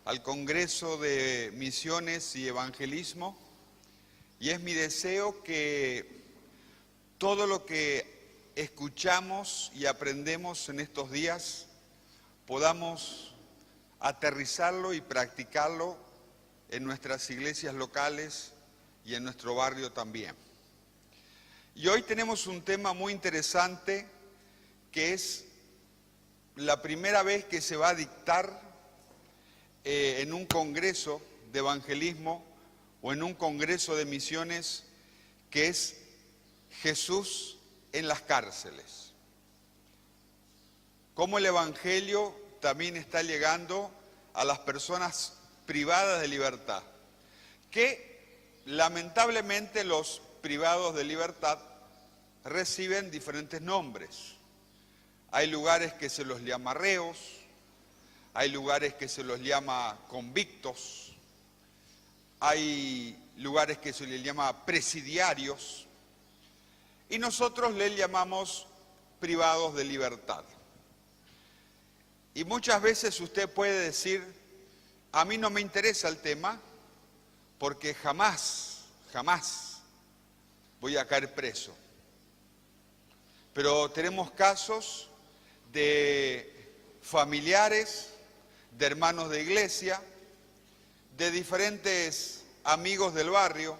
al Congreso de Misiones y Evangelismo, y es mi deseo que todo lo que escuchamos y aprendemos en estos días podamos aterrizarlo y practicarlo en nuestras iglesias locales y en nuestro barrio también. Y hoy tenemos un tema muy interesante que es la primera vez que se va a dictar en un congreso de evangelismo o en un congreso de misiones, que es Jesús en las cárceles. Cómo el evangelio también está llegando a las personas privadas de libertad, que lamentablemente los privados de libertad reciben diferentes nombres. Hay lugares que se los llama reos, hay lugares que se los llama convictos, hay lugares que se les llama presidiarios, y nosotros les llamamos privados de libertad. Y muchas veces usted puede decir: a mí no me interesa el tema porque jamás voy a caer preso. Pero tenemos casos de familiares, de hermanos de iglesia, de diferentes amigos del barrio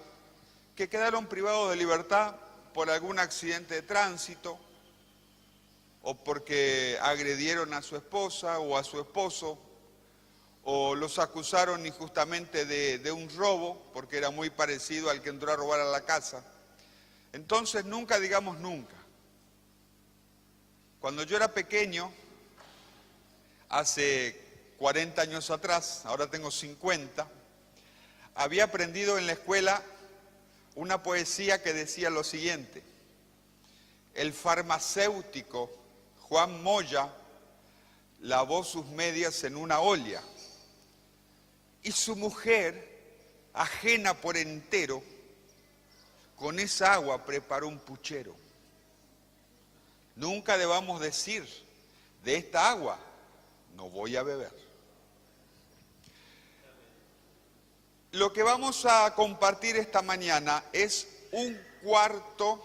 que quedaron privados de libertad por algún accidente de tránsito, o porque agredieron a su esposa o a su esposo, o los acusaron injustamente de un robo, porque era muy parecido al que entró a robar a la casa. Entonces nunca digamos nunca. Cuando yo era pequeño, hace 40 años atrás, ahora tengo 50, había aprendido en la escuela una poesía que decía lo siguiente: el farmacéutico Juan Moya lavó sus medias en una olla y su mujer, ajena por entero, con esa agua preparó un puchero. Nunca debamos decir: de esta agua no voy a beber. Lo que vamos a compartir esta mañana es un cuarto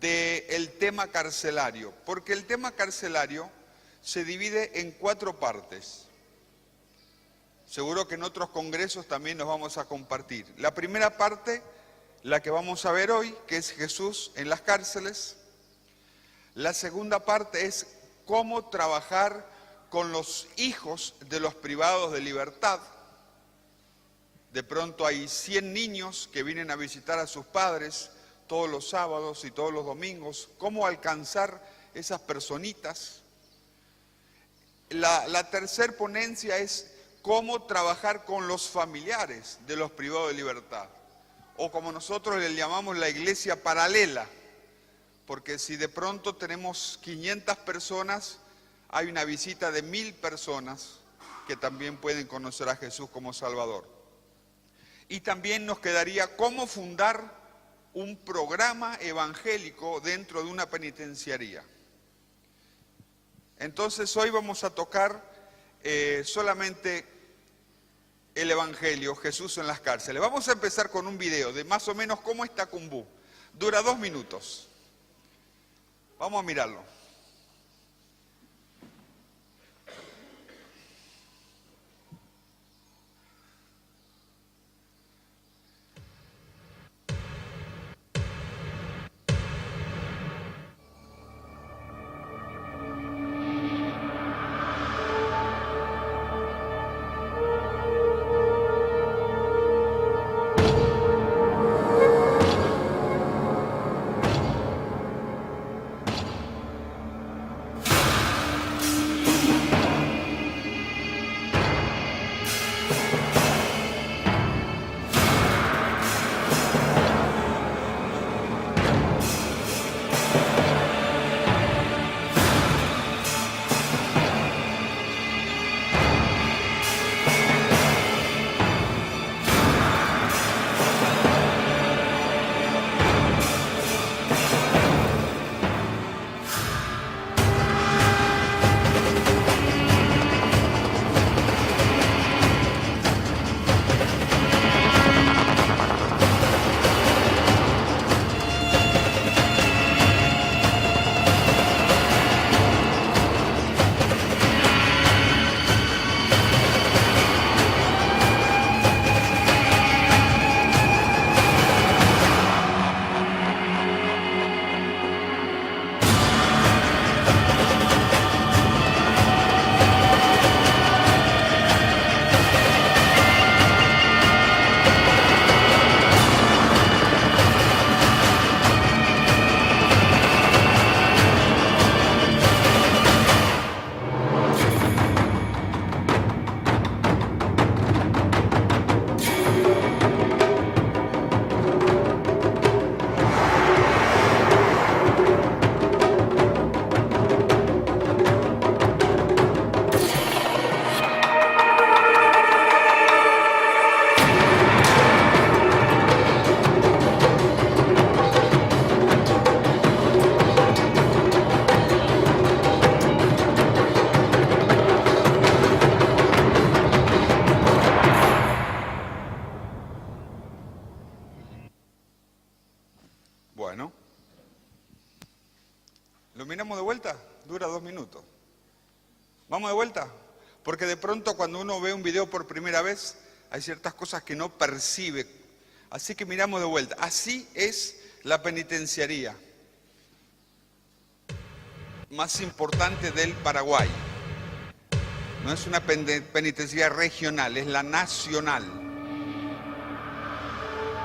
del tema carcelario, porque el tema carcelario se divide en 4 partes. Seguro que en otros congresos también nos vamos a compartir. La primera parte, la que vamos a ver hoy, que es Jesús en las cárceles. La segunda parte es cómo trabajar con los hijos de los privados de libertad. De pronto hay 100 niños que vienen a visitar a sus padres todos los sábados y todos los domingos. ¿Cómo alcanzar esas personitas? La tercera ponencia es cómo trabajar con los familiares de los privados de libertad, o como nosotros le llamamos, la iglesia paralela, porque si de pronto tenemos 500 personas, hay una visita de 1000 personas que también pueden conocer a Jesús como Salvador. Y también nos quedaría cómo fundar un programa evangélico dentro de una penitenciaría. Entonces hoy vamos a tocar solamente el Evangelio, Jesús en las cárceles. Vamos a empezar con un video de más o menos cómo está Cumbú. Dura 2 minutos. Vamos a mirarlo. ¿Vamos de vuelta? Porque de pronto cuando uno ve un video por primera vez, hay ciertas cosas que no percibe. Así que miramos de vuelta. Así es la penitenciaría más importante del Paraguay. No es una penitenciaría regional, es la nacional,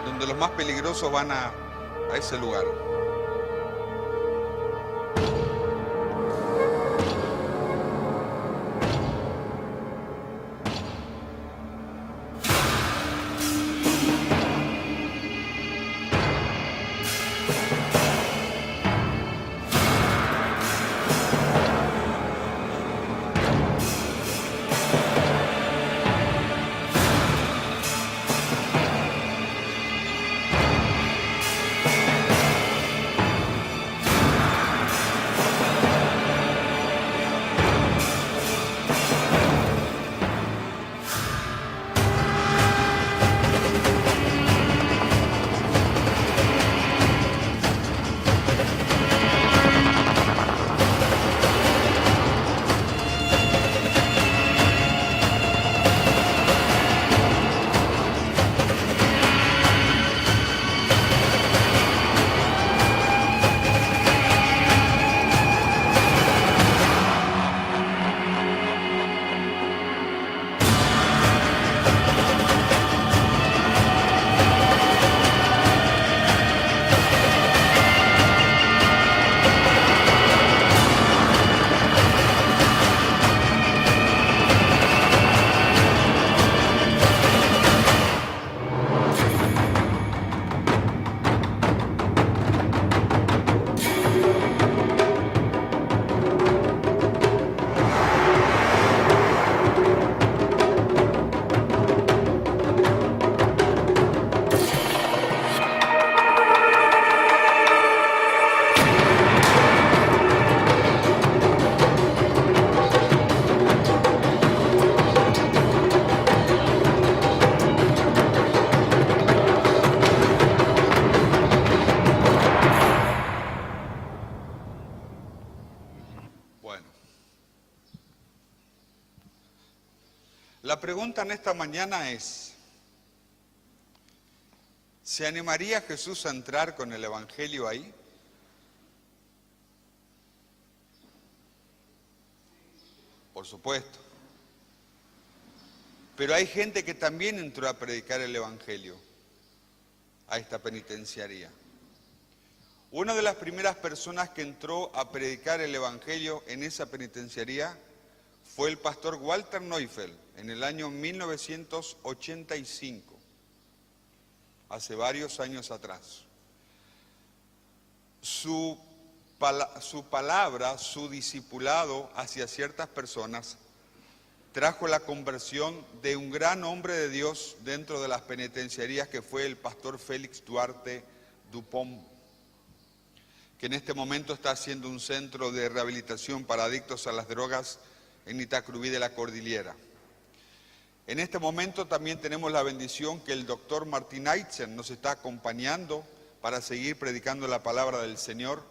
donde los más peligrosos van a ese lugar. La pregunta en esta mañana es, ¿se animaría Jesús a entrar con el Evangelio ahí? Por supuesto. Pero hay gente que también entró a predicar el Evangelio a esta penitenciaría. Una de las primeras personas que entró a predicar el Evangelio en esa penitenciaría fue el pastor Walter Neufeld en el año 1985, hace varios años atrás. Su palabra, su discipulado hacia ciertas personas trajo la conversión de un gran hombre de Dios dentro de las penitenciarías, que fue el pastor Félix Duarte Dupont, que en este momento está haciendo un centro de rehabilitación para adictos a las drogas en Itacrubí de la Cordillera. En este momento también tenemos la bendición que el doctor Martín Aitzen nos está acompañando para seguir predicando la palabra del Señor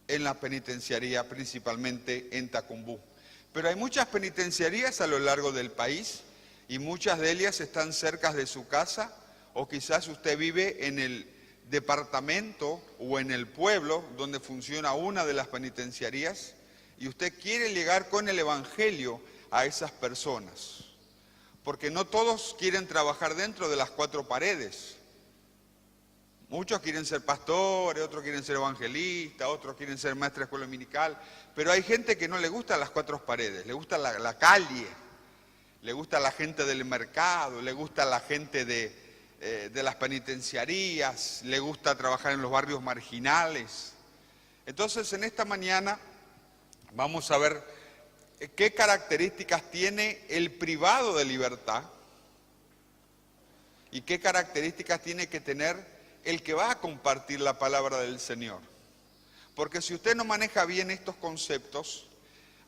en la penitenciaría, principalmente en Tacumbú. Pero hay muchas penitenciarías a lo largo del país y muchas de ellas están cerca de su casa, o quizás usted vive en el departamento o en el pueblo donde funciona una de las penitenciarías y usted quiere llegar con el Evangelio a esas personas, porque no todos quieren trabajar dentro de las cuatro paredes. Muchos quieren ser pastores, otros quieren ser evangelistas, otros quieren ser maestros de escuela dominical, pero hay gente que no le gusta las cuatro paredes, le gusta la calle, le gusta la gente del mercado, le gusta la gente de las penitenciarías, le gusta trabajar en los barrios marginales. Entonces, en esta mañana vamos a ver qué características tiene el privado de libertad y qué características tiene que tener el que va a compartir la palabra del Señor. Porque si usted no maneja bien estos conceptos,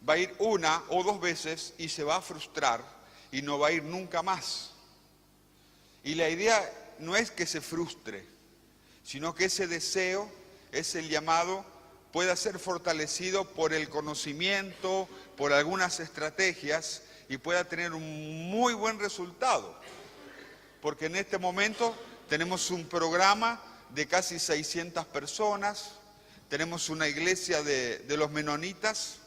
va a ir una o dos veces y se va a frustrar y no va a ir nunca más. Y la idea no es que se frustre, sino que ese deseo es el llamado pueda ser fortalecido por el conocimiento, por algunas estrategias y pueda tener un muy buen resultado. Porque en este momento tenemos un programa de casi 600 personas, tenemos una iglesia de los menonitas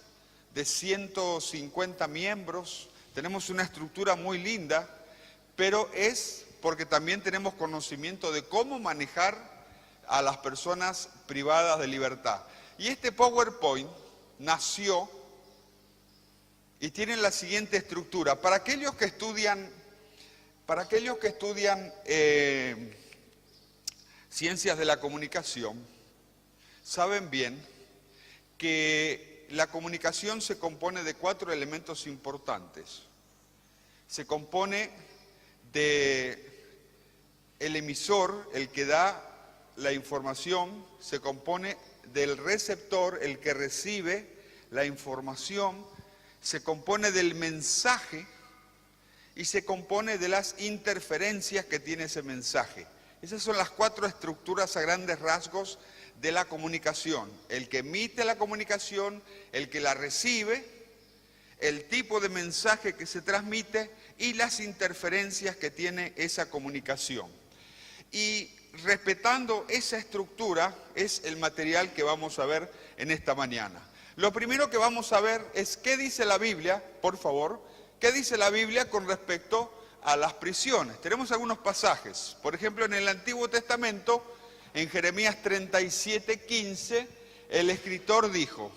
de 150 miembros, tenemos una estructura muy linda, pero es porque también tenemos conocimiento de cómo manejar a las personas privadas de libertad. Y este PowerPoint nació y tiene la siguiente estructura. Para aquellos que estudian ciencias de la comunicación, saben bien que la comunicación se compone de 4 elementos importantes. Se compone de el emisor, el que da la información, se compone del receptor, el que recibe la información, se compone del mensaje y se compone de las interferencias que tiene ese mensaje. Esas son las 4 estructuras a grandes rasgos de la comunicación. El que emite la comunicación, el que la recibe, el tipo de mensaje que se transmite y las interferencias que tiene esa comunicación. Y respetando esa estructura es el material que vamos a ver en esta mañana. Lo primero que vamos a ver es qué dice la Biblia, por favor, qué dice la Biblia con respecto a las prisiones. Tenemos algunos pasajes, por ejemplo en el Antiguo Testamento, en Jeremías 37:15, el escritor dijo: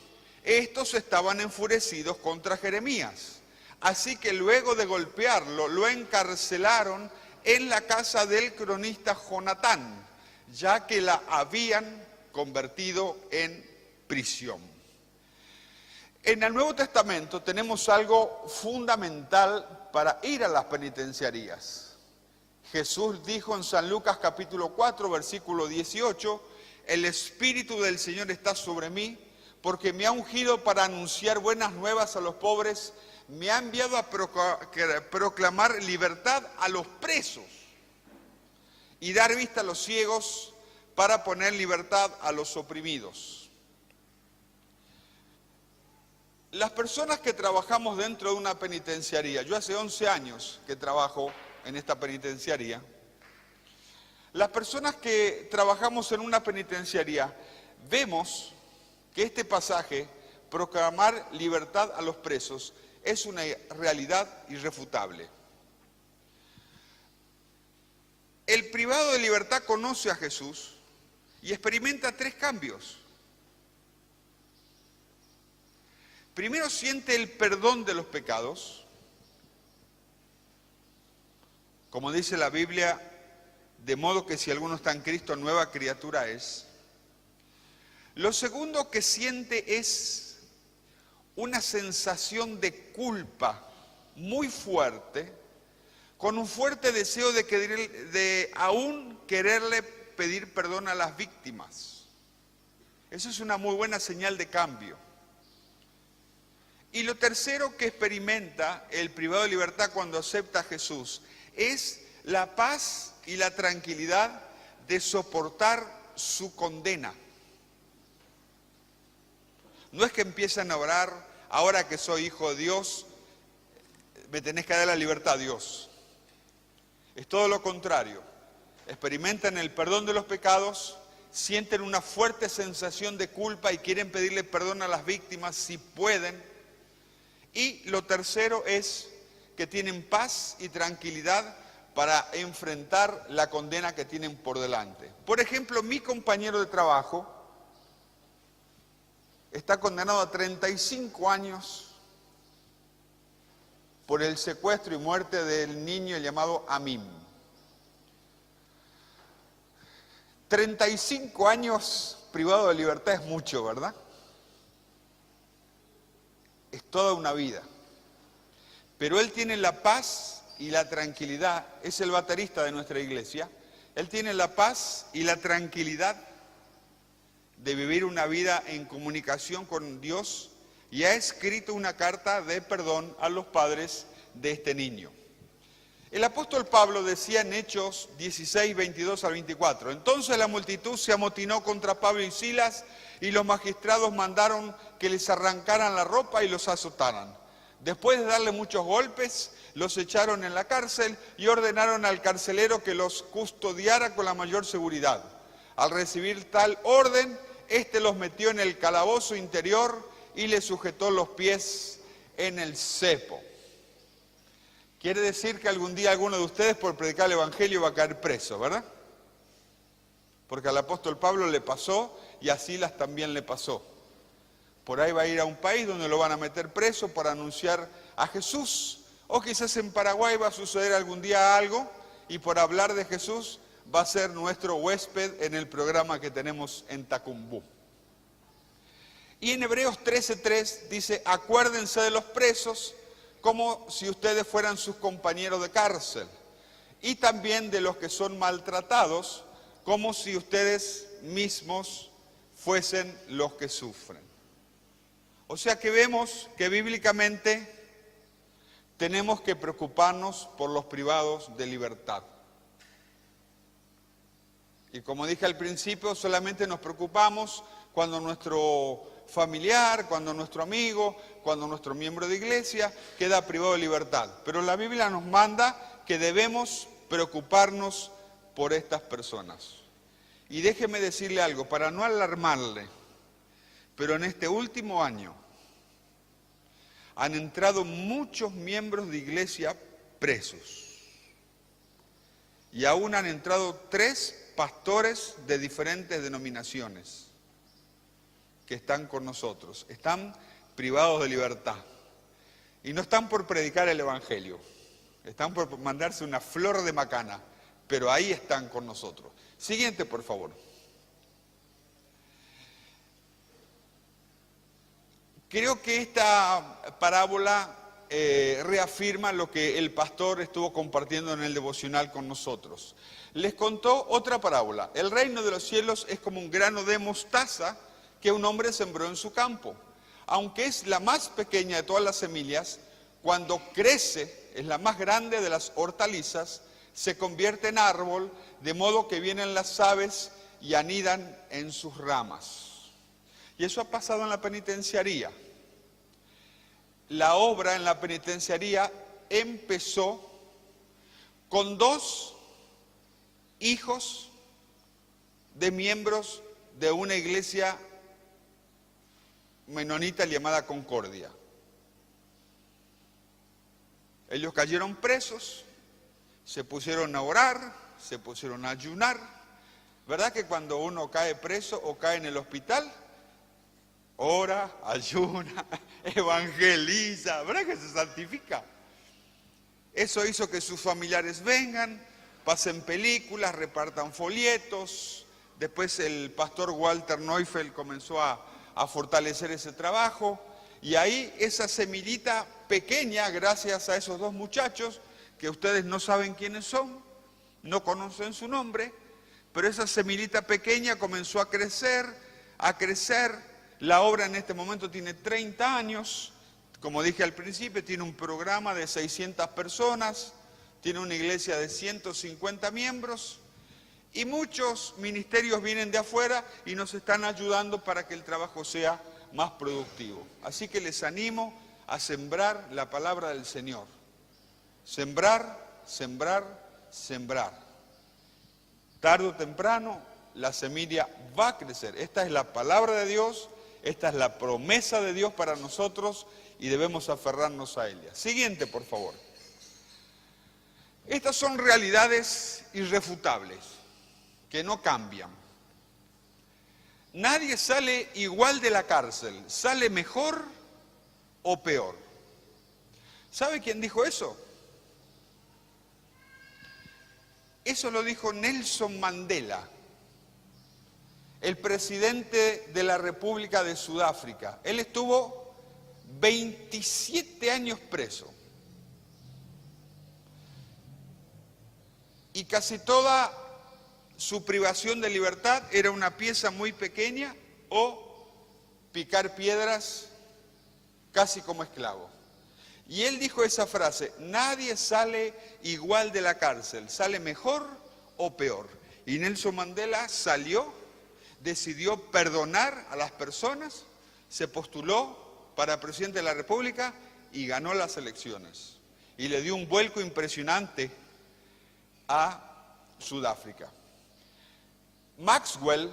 estos estaban enfurecidos contra Jeremías, así que luego de golpearlo, lo encarcelaron en la casa del cronista Jonatán, ya que la habían convertido en prisión. En el Nuevo Testamento tenemos algo fundamental para ir a las penitenciarías. Jesús dijo en San Lucas capítulo 4, versículo 18, el Espíritu del Señor está sobre mí, porque me ha ungido para anunciar buenas nuevas a los pobres, me ha enviado a proclamar libertad a los presos y dar vista a los ciegos para poner libertad a los oprimidos. Las personas que trabajamos dentro de una penitenciaría, yo hace 11 años que trabajo en esta penitenciaría, las personas que trabajamos en una penitenciaría vemos que este pasaje, proclamar libertad a los presos, es una realidad irrefutable. El privado de libertad conoce a Jesús y experimenta 3 cambios. Primero siente el perdón de los pecados, como dice la Biblia, de modo que si alguno está en Cristo, nueva criatura es. Lo segundo que siente es una sensación de culpa muy fuerte, con un fuerte deseo de aún quererle pedir perdón a las víctimas. Eso es una muy buena señal de cambio. Y lo tercero que experimenta el privado de libertad cuando acepta a Jesús es la paz y la tranquilidad de soportar su condena. No es que empiezan a orar, ahora que soy hijo de Dios, me tenés que dar la libertad, Dios. Es todo lo contrario. Experimentan el perdón de los pecados, sienten una fuerte sensación de culpa y quieren pedirle perdón a las víctimas si pueden. Y lo tercero es que tienen paz y tranquilidad para enfrentar la condena que tienen por delante. Por ejemplo, mi compañero de trabajo está condenado a 35 años por el secuestro y muerte del niño llamado Amim. 35 años privado de libertad es mucho, ¿verdad? Es toda una vida. Pero él tiene la paz y la tranquilidad, es el baterista de nuestra iglesia, él tiene la paz y la tranquilidad de vivir una vida en comunicación con Dios y ha escrito una carta de perdón a los padres de este niño. El apóstol Pablo decía en Hechos 16, 22 al 24, entonces la multitud se amotinó contra Pablo y Silas y los magistrados mandaron que les arrancaran la ropa y los azotaran. Después de darle muchos golpes, los echaron en la cárcel y ordenaron al carcelero que los custodiara con la mayor seguridad. Al recibir tal orden, éste los metió en el calabozo interior y les sujetó los pies en el cepo. Quiere decir que algún día alguno de ustedes por predicar el evangelio va a caer preso, ¿verdad? Porque al apóstol Pablo le pasó y a Silas también le pasó. Por ahí va a ir a un país donde lo van a meter preso para anunciar a Jesús. O quizás en Paraguay va a suceder algún día algo y por hablar de Jesús va a ser nuestro huésped en el programa que tenemos en Tacumbú. Y en Hebreos 13:3 dice, acuérdense de los presos como si ustedes fueran sus compañeros de cárcel, y también de los que son maltratados, como si ustedes mismos fuesen los que sufren. O sea que vemos que bíblicamente tenemos que preocuparnos por los privados de libertad. Y como dije al principio, solamente nos preocupamos cuando nuestro familiar, cuando nuestro amigo, cuando nuestro miembro de iglesia queda privado de libertad. Pero la Biblia nos manda que debemos preocuparnos por estas personas. Y déjeme decirle algo, para no alarmarle, pero en este último año han entrado muchos miembros de iglesia presos. Y aún han entrado 3 pastores de diferentes denominaciones que están con nosotros, están privados de libertad. Y no están por predicar el evangelio, están por mandarse una flor de macana, pero ahí están con nosotros. Siguiente, por favor. Creo que esta parábola reafirma lo que el pastor estuvo compartiendo en el devocional con nosotros. Les contó otra parábola. El reino de los cielos es como un grano de mostaza que un hombre sembró en su campo. Aunque es la más pequeña de todas las semillas, cuando crece, es la más grande de las hortalizas, se convierte en árbol, de modo que vienen las aves y anidan en sus ramas. Y eso ha pasado en la penitenciaría. La obra en la penitenciaría empezó con 2 hijos de miembros de una iglesia menonita llamada Concordia. Ellos cayeron presos, se pusieron a orar, se pusieron a ayunar. ¿Verdad que cuando uno cae preso o cae en el hospital, ora, ayuna, evangeliza, ¿verdad que se santifica? Eso hizo que sus familiares vengan, pasen películas, repartan folletos. Después el pastor Walter Neufeld comenzó a fortalecer ese trabajo, y ahí esa semillita pequeña, gracias a esos 2 muchachos, que ustedes no saben quiénes son, no conocen su nombre, pero esa semillita pequeña comenzó a crecer, la obra en este momento tiene 30 años, como dije al principio, tiene un programa de 600 personas, tiene una iglesia de 150 miembros, y muchos ministerios vienen de afuera y nos están ayudando para que el trabajo sea más productivo. Así que les animo a sembrar la palabra del Señor. Sembrar, sembrar, sembrar. Tarde o temprano la semilla va a crecer. Esta es la palabra de Dios, esta es la promesa de Dios para nosotros y debemos aferrarnos a ella. Siguiente, por favor. Estas son realidades irrefutables, que no cambian. Nadie sale igual de la cárcel, sale mejor o peor. ¿Sabe quién dijo eso? Eso lo dijo Nelson Mandela, el presidente de la República de Sudáfrica. Él estuvo 27 años preso. Y casi toda su privación de libertad era una pieza muy pequeña o picar piedras casi como esclavo. Y él dijo esa frase: nadie sale igual de la cárcel, sale mejor o peor. Y Nelson Mandela salió, decidió perdonar a las personas, se postuló para presidente de la República y ganó las elecciones. Y le dio un vuelco impresionante a Sudáfrica. Maxwell,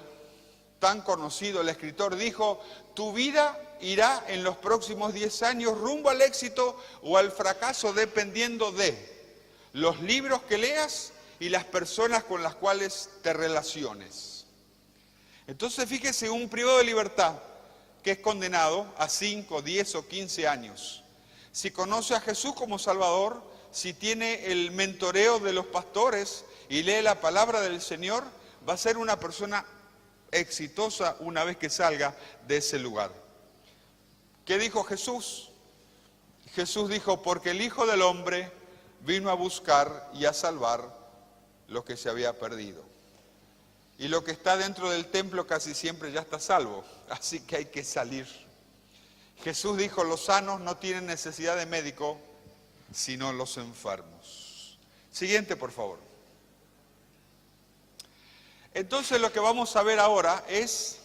tan conocido, el escritor, dijo: tu vida irá en los próximos 10 años rumbo al éxito o al fracaso dependiendo de los libros que leas y las personas con las cuales te relaciones. Entonces fíjese, un privado de libertad que es condenado a 5, 10 o 15 años, si conoce a Jesús como Salvador, si tiene el mentoreo de los pastores y lee la palabra del Señor, va a ser una persona exitosa una vez que salga de ese lugar. ¿Qué dijo Jesús? Jesús dijo: porque el Hijo del Hombre vino a buscar y a salvar lo que se había perdido. Y lo que está dentro del templo casi siempre ya está salvo, así que hay que salir. Jesús dijo: los sanos no tienen necesidad de médico, sino los enfermos. Siguiente, por favor. Entonces lo que vamos a ver ahora es: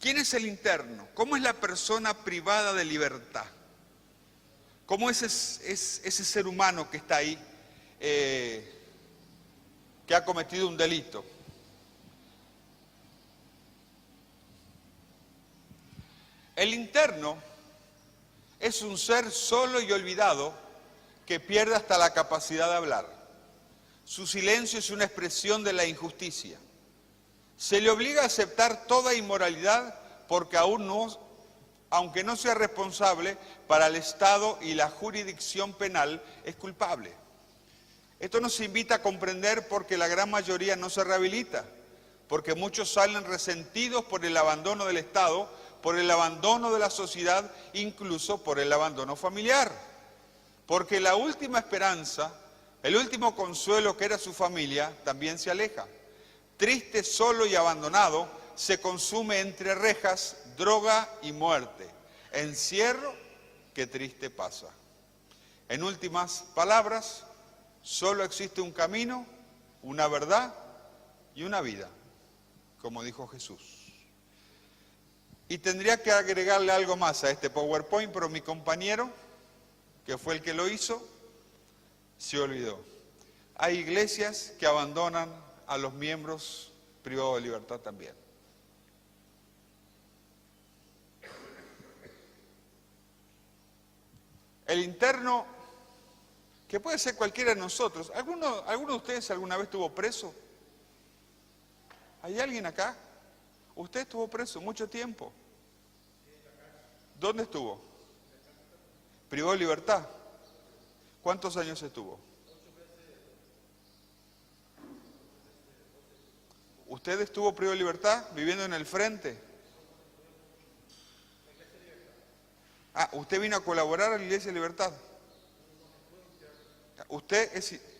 ¿quién es el interno? ¿Cómo es la persona privada de libertad? ¿Cómo es ese ser humano que está ahí, que ha cometido un delito? El interno es un ser solo y olvidado que pierde hasta la capacidad de hablar. Su silencio es una expresión de la injusticia. Se le obliga a aceptar toda inmoralidad porque aunque no sea responsable, para el Estado y la jurisdicción penal es culpable. Esto nos invita a comprender porque la gran mayoría no se rehabilita, porque muchos salen resentidos por el abandono del Estado, por el abandono de la sociedad, incluso por el abandono familiar. Porque la última esperanza, el último consuelo que era su familia, también se aleja. Triste, solo y abandonado, se consume entre rejas, droga y muerte. Encierro que triste pasa. En últimas palabras, solo existe un camino, una verdad y una vida, como dijo Jesús. Y tendría que agregarle algo más a este PowerPoint, pero mi compañero, que fue el que lo hizo, se olvidó. Hay iglesias que abandonan a los miembros privados de libertad también. El interno, que puede ser cualquiera de nosotros. ¿Alguno de ustedes alguna vez estuvo preso? ¿Hay alguien acá? ¿Usted estuvo preso mucho tiempo? ¿Dónde estuvo? ¿Privado de libertad? ¿Cuántos años estuvo? ¿Usted estuvo privado de libertad viviendo en el frente? Ah, ¿usted vino a colaborar a la Iglesia de Libertad? ¿Usted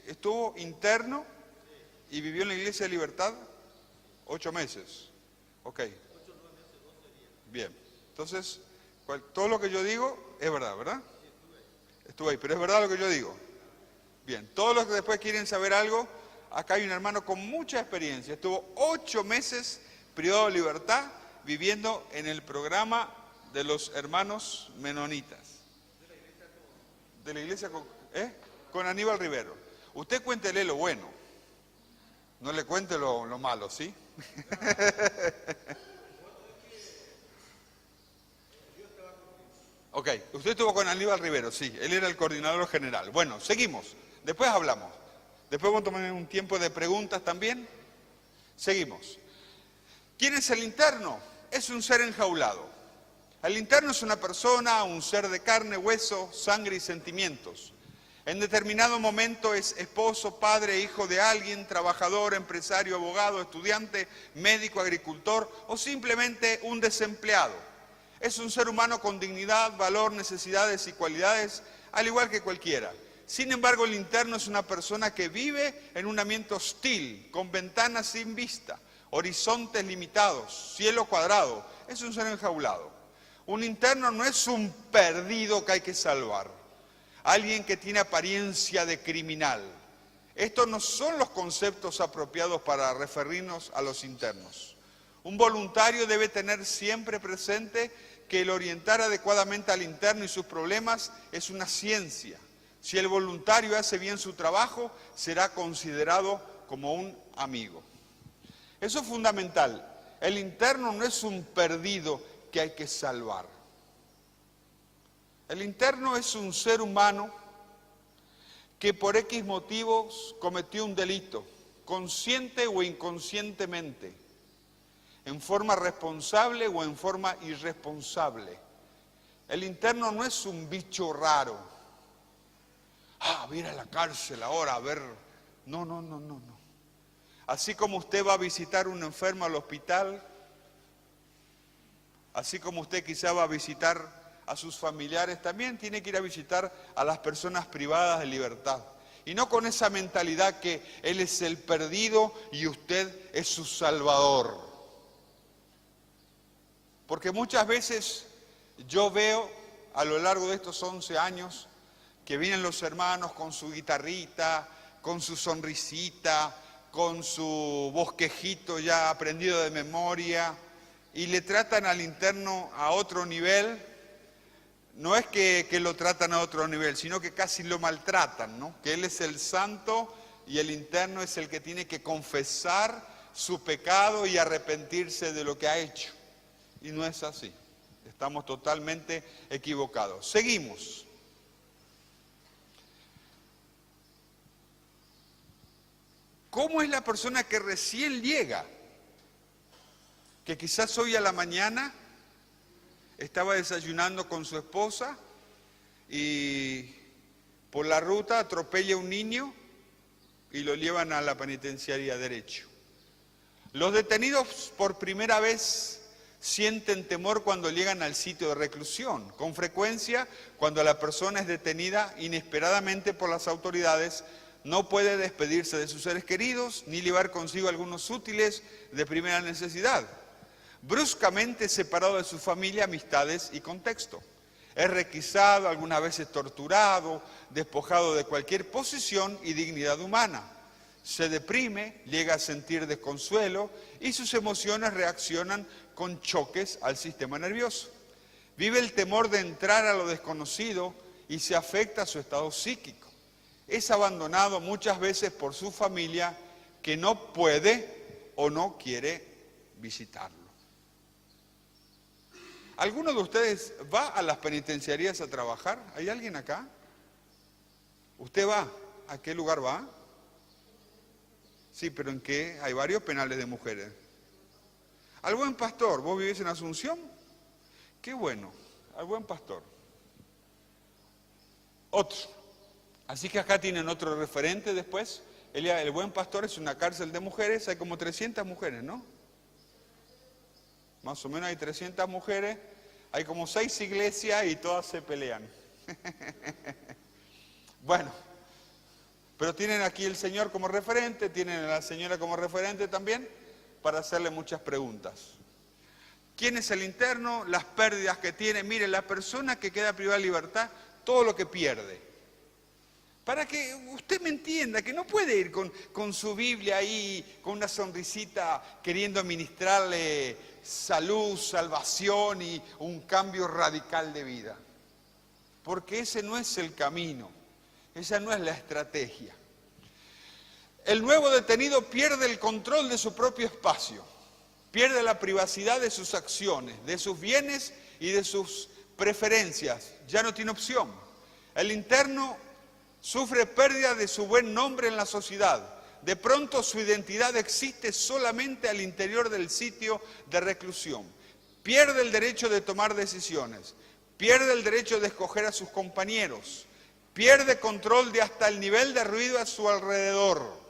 estuvo interno y vivió en la Iglesia de Libertad 8 meses? Ok. Bien. Entonces, todo lo que yo digo es verdad, ¿verdad? Estuve ahí, pero es verdad lo que yo digo. Bien. Todos los que después quieren saber algo, acá hay un hermano con mucha experiencia. Estuvo 8 meses privado de libertad viviendo en el programa de los hermanos menonitas. De la iglesia con Aníbal Rivero. Usted cuéntele lo bueno, no le cuente lo malo, ¿sí? Ok, usted estuvo con Aníbal Rivero, sí, él era el coordinador general. Bueno, seguimos, después hablamos. Después vamos a tomar un tiempo de preguntas también. Seguimos. ¿Quién es el interno? Es un ser enjaulado. El interno es una persona, un ser de carne, hueso, sangre y sentimientos. En determinado momento es esposo, padre, hijo de alguien, trabajador, empresario, abogado, estudiante, médico, agricultor o simplemente un desempleado. Es un ser humano con dignidad, valor, necesidades y cualidades, al igual que cualquiera. Sin embargo, el interno es una persona que vive en un ambiente hostil, con ventanas sin vista, horizontes limitados, cielo cuadrado. Es un ser enjaulado. Un interno no es un perdido que hay que salvar, alguien que tiene apariencia de criminal. Estos no son los conceptos apropiados para referirnos a los internos. Un voluntario debe tener siempre presente que el orientar adecuadamente al interno y sus problemas es una ciencia. Si el voluntario hace bien su trabajo, será considerado como un amigo. Eso es fundamental. El interno no es un perdido que hay que salvar. El interno es un ser humano que por X motivos cometió un delito, consciente o inconscientemente, en forma responsable o en forma irresponsable. El interno no es un bicho raro. Voy a ir a la cárcel ahora a ver. No. Así como usted va a visitar a un enfermo al hospital, así como usted quizá va a visitar a sus familiares, también tiene que ir a visitar a las personas privadas de libertad. Y no con esa mentalidad que él es el perdido y usted es su salvador. Porque muchas veces yo veo a lo largo de estos 11 años que vienen los hermanos con su guitarrita, con su sonrisita, con su bosquejito ya aprendido de memoria y le tratan al interno a otro nivel. No es que lo tratan a otro nivel, sino que casi lo maltratan, ¿no? Que él es el santo y el interno es el que tiene que confesar su pecado y arrepentirse de lo que ha hecho. Y no es así. Estamos totalmente equivocados. Seguimos. ¿Cómo es la persona que recién llega? Que quizás hoy a la mañana estaba desayunando con su esposa y por la ruta atropella a un niño y lo llevan a la penitenciaría derecho. Los detenidos por primera vez sienten temor cuando llegan al sitio de reclusión. Con frecuencia, cuando la persona es detenida inesperadamente por las autoridades, no puede despedirse de sus seres queridos ni llevar consigo algunos útiles de primera necesidad. Bruscamente separado de su familia, amistades y contexto. Es requisado, algunas veces torturado, despojado de cualquier posición y dignidad humana. Se deprime, llega a sentir desconsuelo y sus emociones reaccionan con choques al sistema nervioso. Vive el temor de entrar a lo desconocido y se afecta a su estado psíquico. Es abandonado muchas veces por su familia que no puede o no quiere visitarlo. ¿Alguno de ustedes va a las penitenciarías a trabajar? ¿Hay alguien acá? ¿Usted va? ¿A qué lugar va? Sí, pero ¿en qué? Hay varios penales de mujeres. Al Buen Pastor, ¿vos vivís en Asunción? Qué bueno, al Buen Pastor. Otro. Así que acá tienen otro referente después. El Buen Pastor es una cárcel de mujeres, hay como 300 mujeres, ¿no? Más o menos hay 300 mujeres, hay como 6 iglesias y todas se pelean. Bueno, pero tienen aquí el Señor como referente, tienen a la señora como referente también, para hacerle muchas preguntas. ¿Quién es el interno? Las pérdidas que tiene. Mire, la persona que queda privada de libertad, todo lo que pierde. Para que usted me entienda, que no puede ir con su Biblia ahí, con una sonrisita, queriendo ministrarle salud, salvación y un cambio radical de vida. Porque ese no es el camino, esa no es la estrategia. El nuevo detenido pierde el control de su propio espacio, pierde la privacidad de sus acciones, de sus bienes y de sus preferencias. Ya no tiene opción. El interno sufre pérdida de su buen nombre en la sociedad. De pronto su identidad existe solamente al interior del sitio de reclusión. Pierde el derecho de tomar decisiones, pierde el derecho de escoger a sus compañeros, pierde control de hasta el nivel de ruido a su alrededor.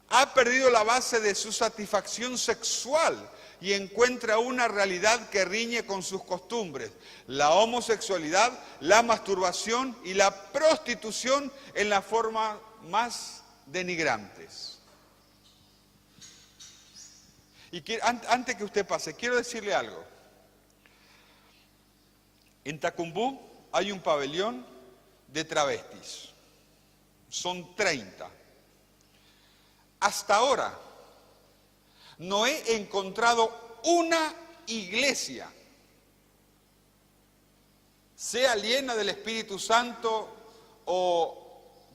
Ha perdido la base de su satisfacción sexual y encuentra una realidad que riñe con sus costumbres: la homosexualidad, la masturbación y la prostitución en la forma más denigrantes. Y antes que usted pase, quiero decirle algo. En Tacumbú hay un pabellón de travestis. Son 30. Hasta ahora no he encontrado una iglesia, sea llena del Espíritu Santo o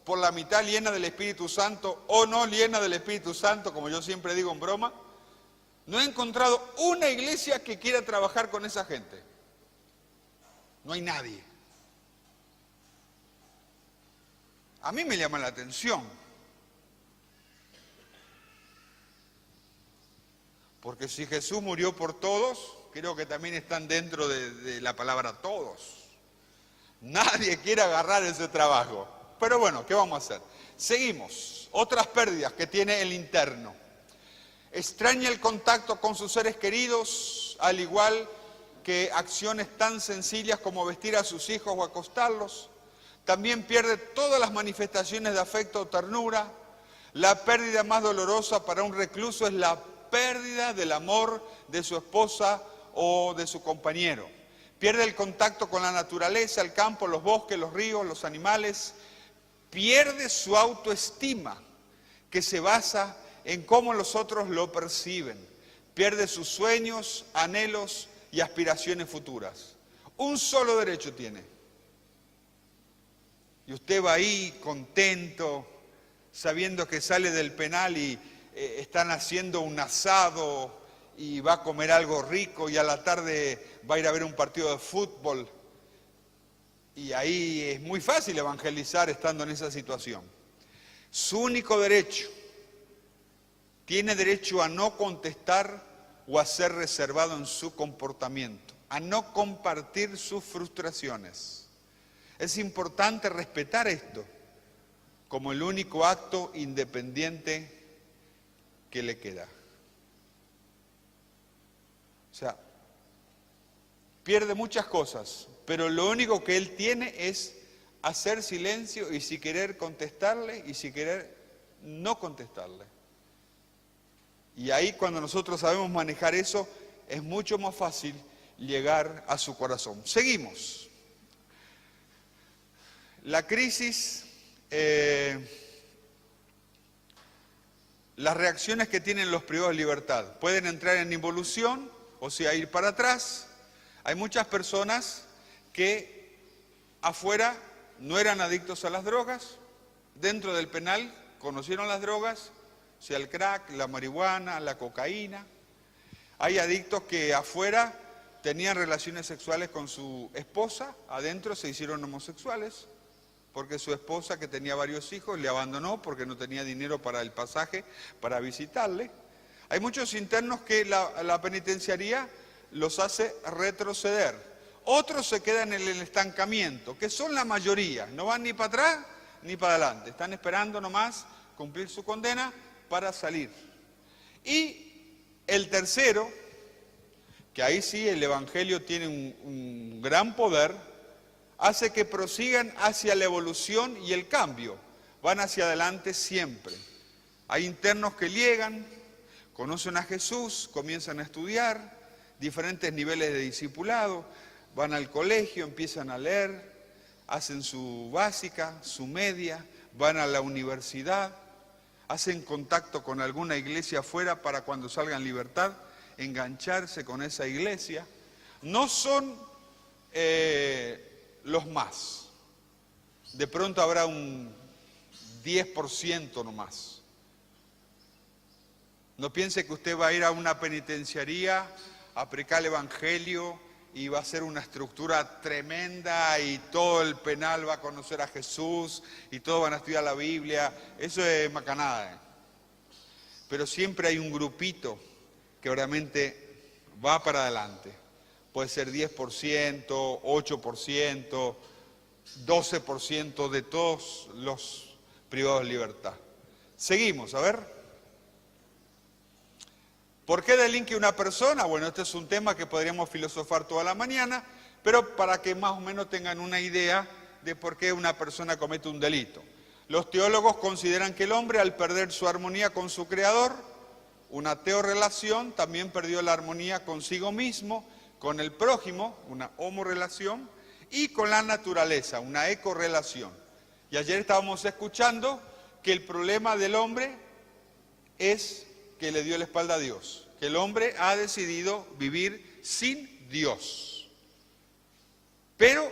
por la mitad llena del Espíritu Santo o no llena del Espíritu Santo, como yo siempre digo en broma. No he encontrado una iglesia que quiera trabajar con esa gente. No hay nadie. A mí me llama la atención. Porque si Jesús murió por todos, creo que también están dentro de la palabra todos. Nadie quiere agarrar ese trabajo. Pero bueno, ¿qué vamos a hacer? Seguimos. Otras pérdidas que tiene el interno. Extraña el contacto con sus seres queridos, al igual que acciones tan sencillas como vestir a sus hijos o acostarlos. También pierde todas las manifestaciones de afecto o ternura. La pérdida más dolorosa para un recluso es la pérdida del amor de su esposa o de su compañero. Pierde el contacto con la naturaleza, el campo, los bosques, los ríos, los animales. Pierde su autoestima, que se basa en cómo los otros lo perciben. Pierde sus sueños, anhelos y aspiraciones futuras. Un solo derecho tiene. Y usted va ahí contento, sabiendo que sale del penal y están haciendo un asado y va a comer algo rico y a la tarde va a ir a ver un partido de fútbol. Y ahí es muy fácil evangelizar estando en esa situación. Su único derecho, tiene derecho a no contestar o a ser reservado en su comportamiento, a no compartir sus frustraciones. Es importante respetar esto como el único acto independiente que le queda. O sea, pierde muchas cosas, pero lo único que él tiene es hacer silencio y si querer contestarle y si querer no contestarle. Y ahí cuando nosotros sabemos manejar eso, es mucho más fácil llegar a su corazón. Seguimos. La crisis, las reacciones que tienen los privados de libertad. Pueden entrar en involución, o sea, ir para atrás. Hay muchas personas que afuera no eran adictos a las drogas, dentro del penal conocieron las drogas, sea el crack, la marihuana, la cocaína. Hay adictos que afuera tenían relaciones sexuales con su esposa, adentro se hicieron homosexuales, porque su esposa, que tenía varios hijos, le abandonó porque no tenía dinero para el pasaje, para visitarle. Hay muchos internos que la penitenciaría los hace retroceder. Otros se quedan en el estancamiento, que son la mayoría, no van ni para atrás ni para adelante, están esperando nomás cumplir su condena para salir. Y el tercero, que ahí sí el Evangelio tiene un gran poder, hace que prosigan hacia la evolución y el cambio, van hacia adelante siempre. Hay internos que llegan, conocen a Jesús, comienzan a estudiar, diferentes niveles de discipulado, van al colegio, empiezan a leer, hacen su básica, su media, van a la universidad, hacen contacto con alguna iglesia afuera para cuando salgan en libertad, engancharse con esa iglesia. No son los más. De pronto habrá un 10% nomás. No piense que usted va a ir a una penitenciaría a predicar el Evangelio y va a ser una estructura tremenda y todo el penal va a conocer a Jesús y todos van a estudiar la Biblia. Eso es macanada. Pero siempre hay un grupito que realmente va para adelante. Puede ser 10%, 8%, 12% de todos los privados de libertad. Seguimos, a ver. ¿Por qué delinque una persona? Bueno, este es un tema que podríamos filosofar toda la mañana, pero para que más o menos tengan una idea de por qué una persona comete un delito. Los teólogos consideran que el hombre, al perder su armonía con su creador, una teorrelación, también perdió la armonía consigo mismo, con el prójimo, una homorelación, y con la naturaleza, una ecorrelación. Y ayer estábamos escuchando que el problema del hombre es que le dio la espalda a Dios, que el hombre ha decidido vivir sin Dios. Pero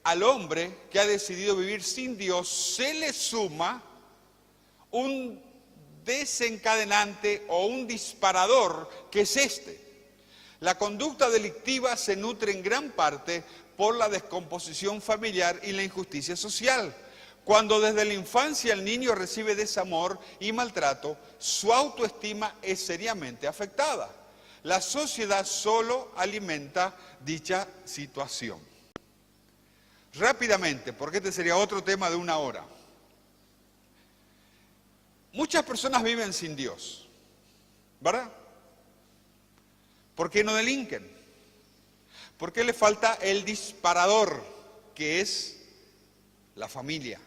al hombre que ha decidido vivir sin Dios se le suma un desencadenante o un disparador, que es este. La conducta delictiva se nutre en gran parte por la descomposición familiar y la injusticia social. Cuando desde la infancia el niño recibe desamor y maltrato, su autoestima es seriamente afectada. La sociedad solo alimenta dicha situación. Rápidamente, porque este sería otro tema de una hora. Muchas personas viven sin Dios, ¿verdad? ¿Por qué no delinquen? ¿Por qué le falta el disparador, que es la familia?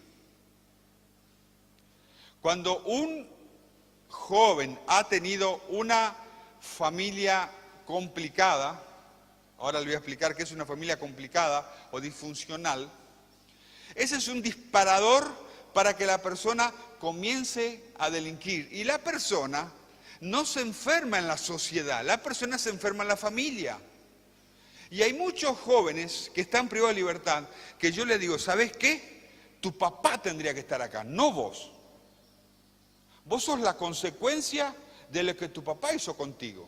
Cuando un joven ha tenido una familia complicada, ahora le voy a explicar qué es una familia complicada o disfuncional, ese es un disparador para que la persona comience a delinquir. Y la persona no se enferma en la sociedad, la persona se enferma en la familia. Y hay muchos jóvenes que están privados de libertad, que yo les digo, ¿sabes qué? Tu papá tendría que estar acá, no vos. Vos sos la consecuencia de lo que tu papá hizo contigo.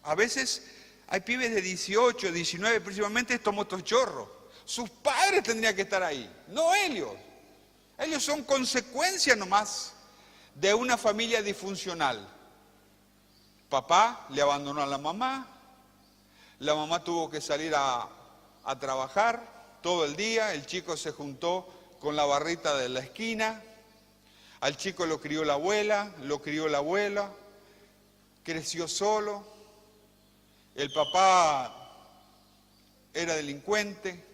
A veces hay pibes de 18, 19, principalmente estos motochorros. Sus padres tendrían que estar ahí, no ellos. Ellos son consecuencia nomás de una familia disfuncional. Papá le abandonó a la mamá tuvo que salir a trabajar todo el día, el chico se juntó con la barrita de la esquina, al chico lo crió la abuela, creció solo, el papá era delincuente,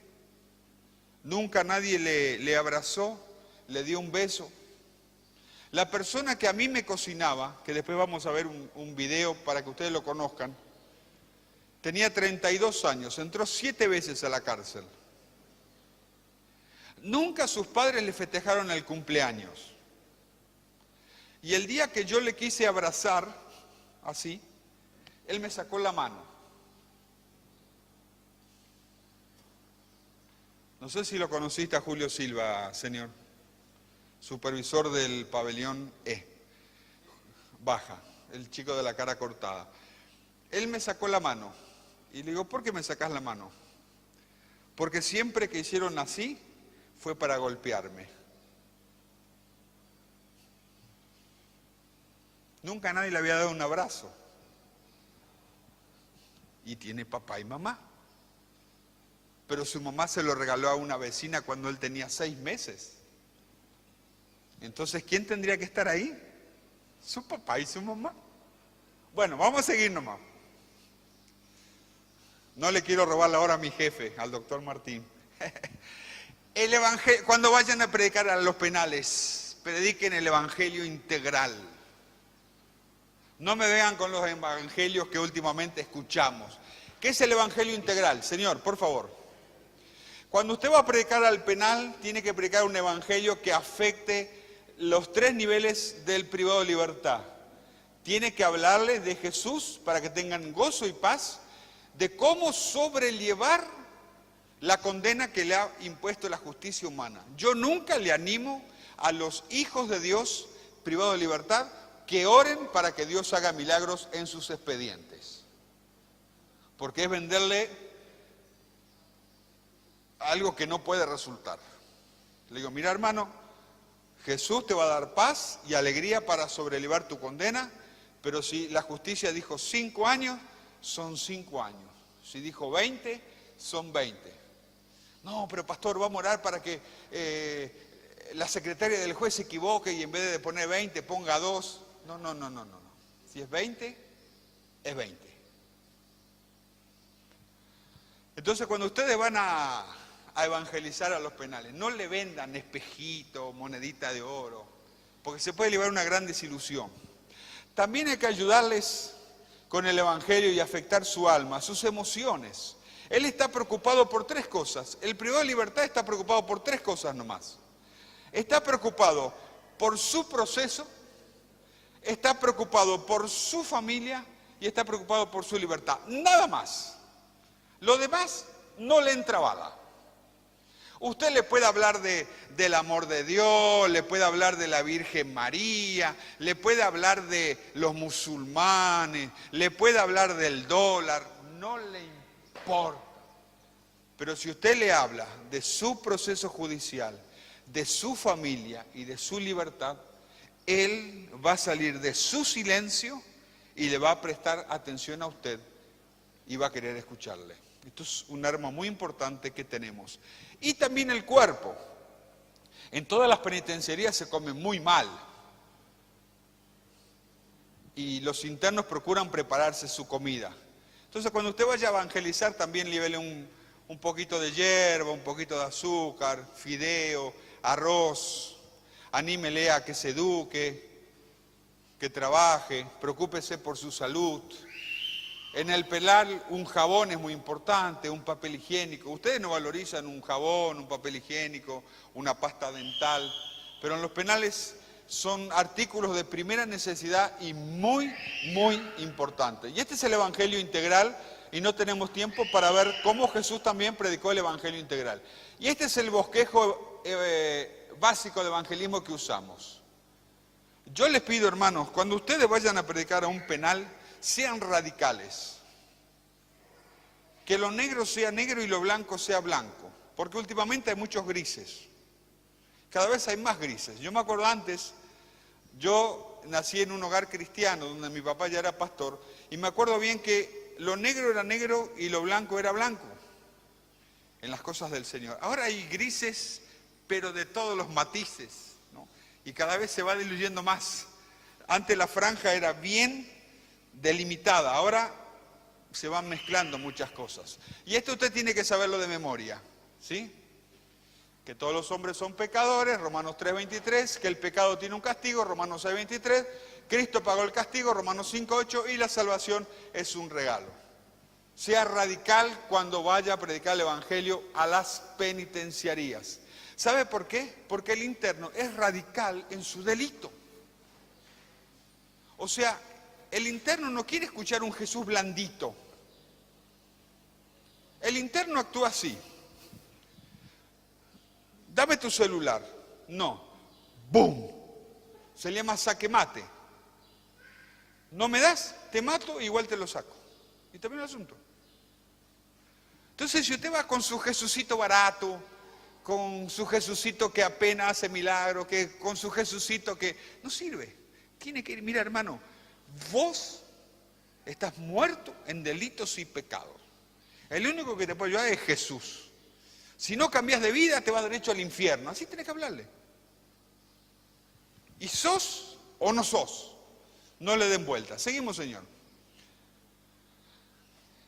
nunca nadie le abrazó, le dio un beso. La persona que a mí me cocinaba, que después vamos a ver un video para que ustedes lo conozcan, tenía 32 años, entró 7 veces a la cárcel. Nunca sus padres le festejaron el cumpleaños. Y el día que yo le quise abrazar, así, él me sacó la mano. No sé si lo conociste a Julio Silva, señor, supervisor del pabellón E, baja, el chico de la cara cortada. Él me sacó la mano y le digo, ¿por qué me sacás la mano? Porque siempre que hicieron así fue para golpearme. Nunca nadie le había dado un abrazo. Y tiene papá y mamá. Pero su mamá se lo regaló a una vecina cuando él tenía 6 meses. Entonces, ¿quién tendría que estar ahí? Su papá y su mamá. Bueno, vamos a seguir nomás. No le quiero robar la hora a mi jefe, al doctor Martín. El evangelio, cuando vayan a predicar a los penales, prediquen el evangelio integral. No me vengan con los evangelios que últimamente escuchamos. ¿Qué es el evangelio integral? Señor, por favor. Cuando usted va a predicar al penal, tiene que predicar un evangelio que afecte los 3 niveles del privado de libertad. Tiene que hablarles de Jesús para que tengan gozo y paz, de cómo sobrellevar la condena que le ha impuesto la justicia humana. Yo nunca le animo a los hijos de Dios privados de libertad que oren para que Dios haga milagros en sus expedientes. Porque es venderle algo que no puede resultar. Le digo, mira hermano, Jesús te va a dar paz y alegría para sobrellevar tu condena, pero si la justicia dijo 5 años, son 5 años. Si dijo 20, son 20. No, pero pastor, vamos a orar para que la secretaria del juez se equivoque y en vez de poner 20 ponga 2. No. Si es 20, es 20. Entonces, cuando ustedes van a evangelizar a los penales, no le vendan espejito, monedita de oro, porque se puede llevar una gran desilusión. También hay que ayudarles con el evangelio y afectar su alma, sus emociones. Él está preocupado por tres cosas. El privado de libertad está preocupado por tres cosas nomás. Está preocupado por su proceso, está preocupado por su familia y está preocupado por su libertad. Nada más. Lo demás no le entra bala. Usted le puede hablar del amor de Dios, le puede hablar de la Virgen María, le puede hablar de los musulmanes, le puede hablar del dólar, no le importa. Pero si usted le habla de su proceso judicial, de su familia y de su libertad, él va a salir de su silencio y le va a prestar atención a usted y va a querer escucharle. Esto es un arma muy importante que tenemos. Y también el cuerpo. En todas las penitenciarías se come muy mal. Y los internos procuran prepararse su comida. Entonces cuando usted vaya a evangelizar también llévele un poquito de hierba, un poquito de azúcar, fideo, arroz. Anímele a que se eduque, que trabaje, preocúpese por su salud. En el penal un jabón es muy importante, un papel higiénico. Ustedes no valorizan un jabón, un papel higiénico, una pasta dental, pero en los penales son artículos de primera necesidad y muy, muy importantes. Y este es el Evangelio integral y no tenemos tiempo para ver cómo Jesús también predicó el Evangelio integral. Y este es el bosquejo básico de evangelismo que usamos. Yo les pido, hermanos, cuando ustedes vayan a predicar a un penal, sean radicales. Que lo negro sea negro y lo blanco sea blanco. Porque últimamente hay muchos grises. Cada vez hay más grises. Yo me acuerdo antes, yo nací en un hogar cristiano donde mi papá ya era pastor. Y me acuerdo bien que lo negro era negro y lo blanco era blanco. En las cosas del Señor. Ahora hay grises, pero de todos los matices, ¿no? Y cada vez se va diluyendo más. Antes la franja era bien delimitada, ahora se van mezclando muchas cosas. Y esto usted tiene que saberlo de memoria, ¿sí? Que todos los hombres son pecadores, Romanos 3:23, que el pecado tiene un castigo, Romanos 6:23, Cristo pagó el castigo, Romanos 5:8, y la salvación es un regalo. Sea radical cuando vaya a predicar el Evangelio a las penitenciarías. ¿Sabe por qué? Porque el interno es radical en su delito. O sea, el interno no quiere escuchar un Jesús blandito. El interno actúa así. Dame tu celular. No. ¡Bum! Se le llama saque mate. No me das, te mato, igual te lo saco. Y termina el asunto. Entonces, si usted va con su Jesucito barato, con su Jesucito que apenas hace milagro, con su Jesucito que no sirve. Tiene que ir, mira hermano, vos estás muerto en delitos y pecados. El único que te puede ayudar es Jesús. Si no cambias de vida, te vas derecho al infierno. Así tenés que hablarle. Y sos o no sos. No le den vuelta. Seguimos, Señor.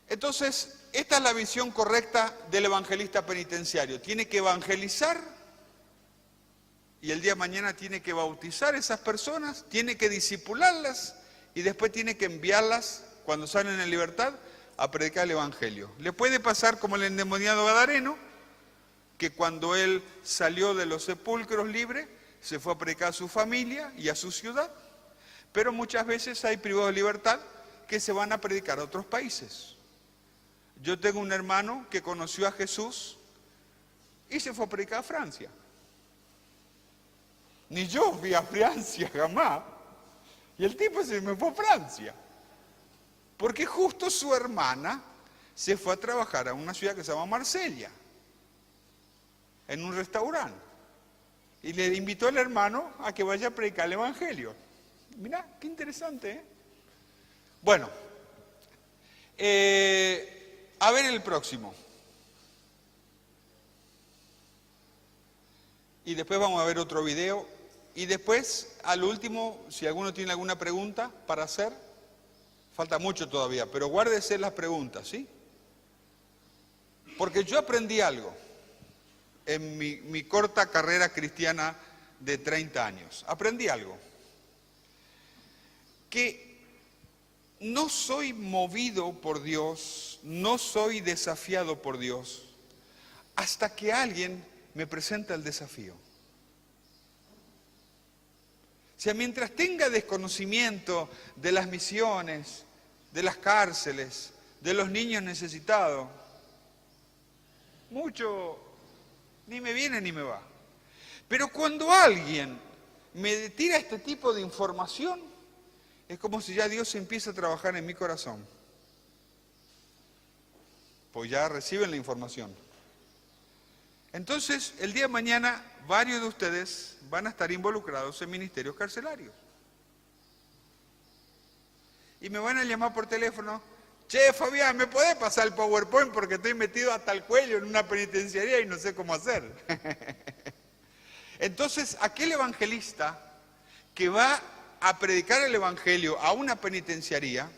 Entonces, esta es la visión correcta del evangelista penitenciario. Tiene que evangelizar y el día de mañana tiene que bautizar a esas personas, tiene que discipularlas y después tiene que enviarlas, cuando salen en libertad, a predicar el evangelio. Le puede pasar como el endemoniado gadareno, que cuando él salió de los sepulcros libre, se fue a predicar a su familia y a su ciudad. Pero muchas veces hay privados de libertad que se van a predicar a otros países. Yo tengo un hermano que conoció a Jesús y se fue a predicar a Francia. Ni yo fui a Francia jamás. Y el tipo se me fue a Francia. Porque justo su hermana se fue a trabajar a una ciudad que se llama Marsella, en un restaurante. Y le invitó al hermano a que vaya a predicar el evangelio. Mirá, qué interesante, ¿eh? Bueno, a ver el próximo. Y después vamos a ver otro video. Y después, al último, si alguno tiene alguna pregunta para hacer, falta mucho todavía, pero guárdese las preguntas, ¿sí? Porque yo aprendí algo en mi corta carrera cristiana de 30 años. Aprendí algo. Que no soy movido por Dios, no soy desafiado por Dios, hasta que alguien me presenta el desafío. O sea, mientras tenga desconocimiento de las misiones, de las cárceles, de los niños necesitados, mucho ni me viene ni me va. Pero cuando alguien me tira este tipo de información, es como si ya Dios empieza a trabajar en mi corazón. Pues ya reciben la información. Entonces, el día de mañana, varios de ustedes van a estar involucrados en ministerios carcelarios. Y me van a llamar por teléfono: che, Fabián, ¿me podés pasar el PowerPoint porque estoy metido hasta el cuello en una penitenciaría y no sé cómo hacer? Entonces, aquel evangelista que va a predicar el evangelio a una penitenciaría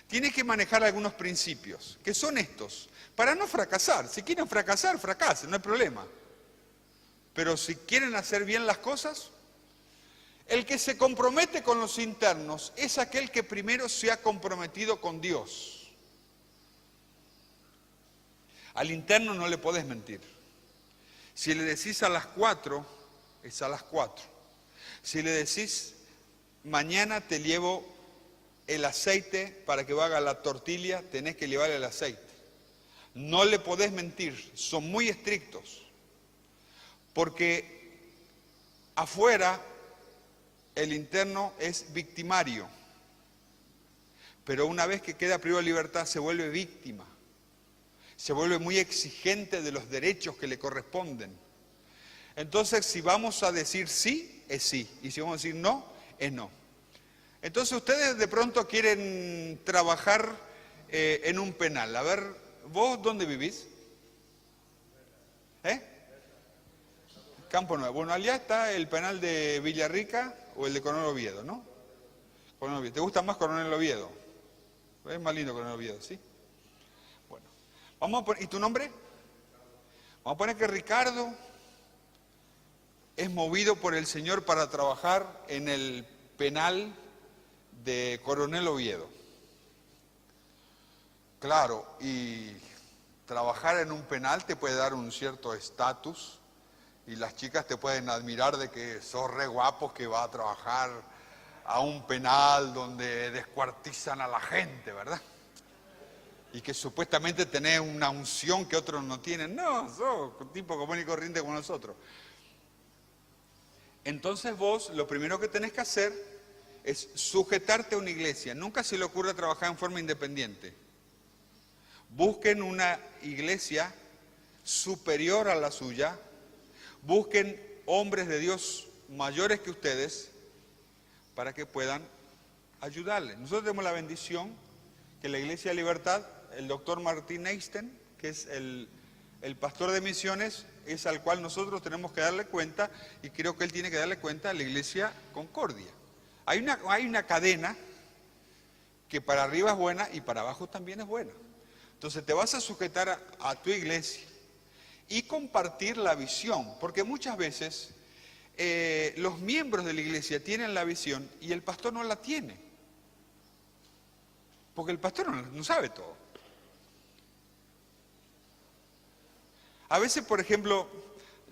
tiene que manejar algunos principios, que son estos, para no fracasar. Si quieren fracasar, fracasen, no hay problema. Pero si quieren hacer bien las cosas, el que se compromete con los internos es aquel que primero se ha comprometido con Dios. Al interno no le podés mentir. Si le decís a las 4, es a las 4. Si le decís: mañana te llevo el aceite para que haga la tortilla, tenés que llevarle el aceite. No le podés mentir, son muy estrictos. Porque afuera el interno es victimario. Pero una vez que queda privado de libertad se vuelve víctima. Se vuelve muy exigente de los derechos que le corresponden. Entonces, si vamos a decir sí, es sí. Y si vamos a decir no, es no. Entonces, ustedes de pronto quieren trabajar en un penal. A ver, ¿vos dónde vivís? Campo Nuevo. Bueno, allá está el penal de Villarrica o el de Coronel Oviedo, ¿no? Coronel Oviedo. ¿Te gusta más Coronel Oviedo? Es más lindo Coronel Oviedo, ¿sí? Bueno, vamos a poner, ¿y tu nombre? Vamos a poner que Ricardo es movido por el Señor para trabajar en el penal de Coronel Oviedo. Claro, y trabajar en un penal te puede dar un cierto estatus y las chicas te pueden admirar de que sos re guapo que va a trabajar a un penal donde descuartizan a la gente, ¿verdad? Y que supuestamente tenés una unción que otros no tienen. No, sos un tipo común y corriente como nosotros. Entonces vos lo primero que tenés que hacer es sujetarte a una iglesia. Nunca se le ocurra trabajar en forma independiente. Busquen una iglesia superior a la suya. Busquen hombres de Dios mayores que ustedes para que puedan ayudarles. Nosotros tenemos la bendición que la Iglesia de Libertad, el doctor Martín Einstein, que es el pastor de misiones, es al cual nosotros tenemos que darle cuenta, y creo que él tiene que darle cuenta a la Iglesia Concordia. Hay una cadena que para arriba es buena y para abajo también es buena. Entonces te vas a sujetar a tu iglesia y compartir la visión, porque muchas veces los miembros de la iglesia tienen la visión y el pastor no la tiene, porque el pastor no sabe todo. A veces, por ejemplo,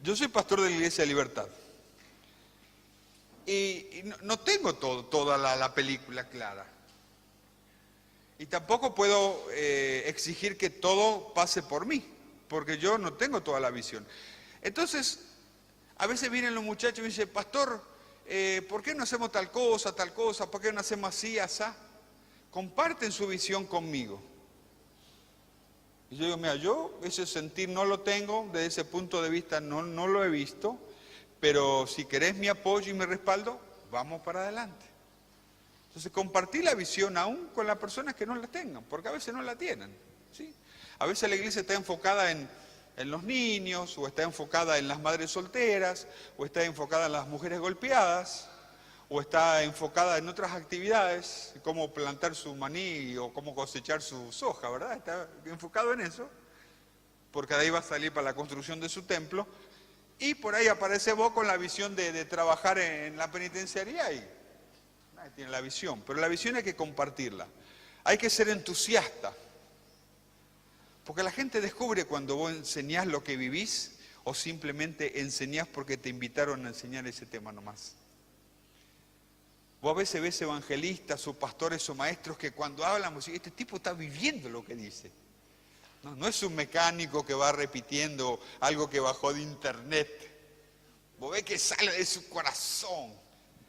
yo soy pastor de la Iglesia de Libertad y no tengo toda la película clara. Y tampoco puedo exigir que todo pase por mí, porque yo no tengo toda la visión. Entonces, a veces vienen los muchachos y me dicen: pastor, ¿por qué no hacemos tal cosa? ¿Por qué no hacemos así, asá? Comparten su visión conmigo. Y yo digo: mira, yo ese sentir no lo tengo, desde ese punto de vista no lo he visto, pero si querés mi apoyo y mi respaldo, vamos para adelante. Entonces, compartir la visión aún con las personas que no la tengan, porque a veces no la tienen, ¿sí? A veces la iglesia está enfocada en los niños, o está enfocada en las madres solteras, o está enfocada en las mujeres golpeadas, o está enfocada en otras actividades, como plantar su maní o cómo cosechar su soja, ¿verdad? Está enfocado en eso, porque de ahí va a salir para la construcción de su templo, y por ahí aparece vos con la visión de trabajar en la penitenciaría y nadie tiene la visión, pero la visión hay que compartirla. Hay que ser entusiasta. Porque la gente descubre cuando vos enseñás lo que vivís o simplemente enseñás porque te invitaron a enseñar ese tema nomás. Vos a veces ves evangelistas o pastores o maestros que cuando hablan, vos decís, este tipo está viviendo lo que dice. No es un mecánico que va repitiendo algo que bajó de internet. Vos ves que sale de su corazón.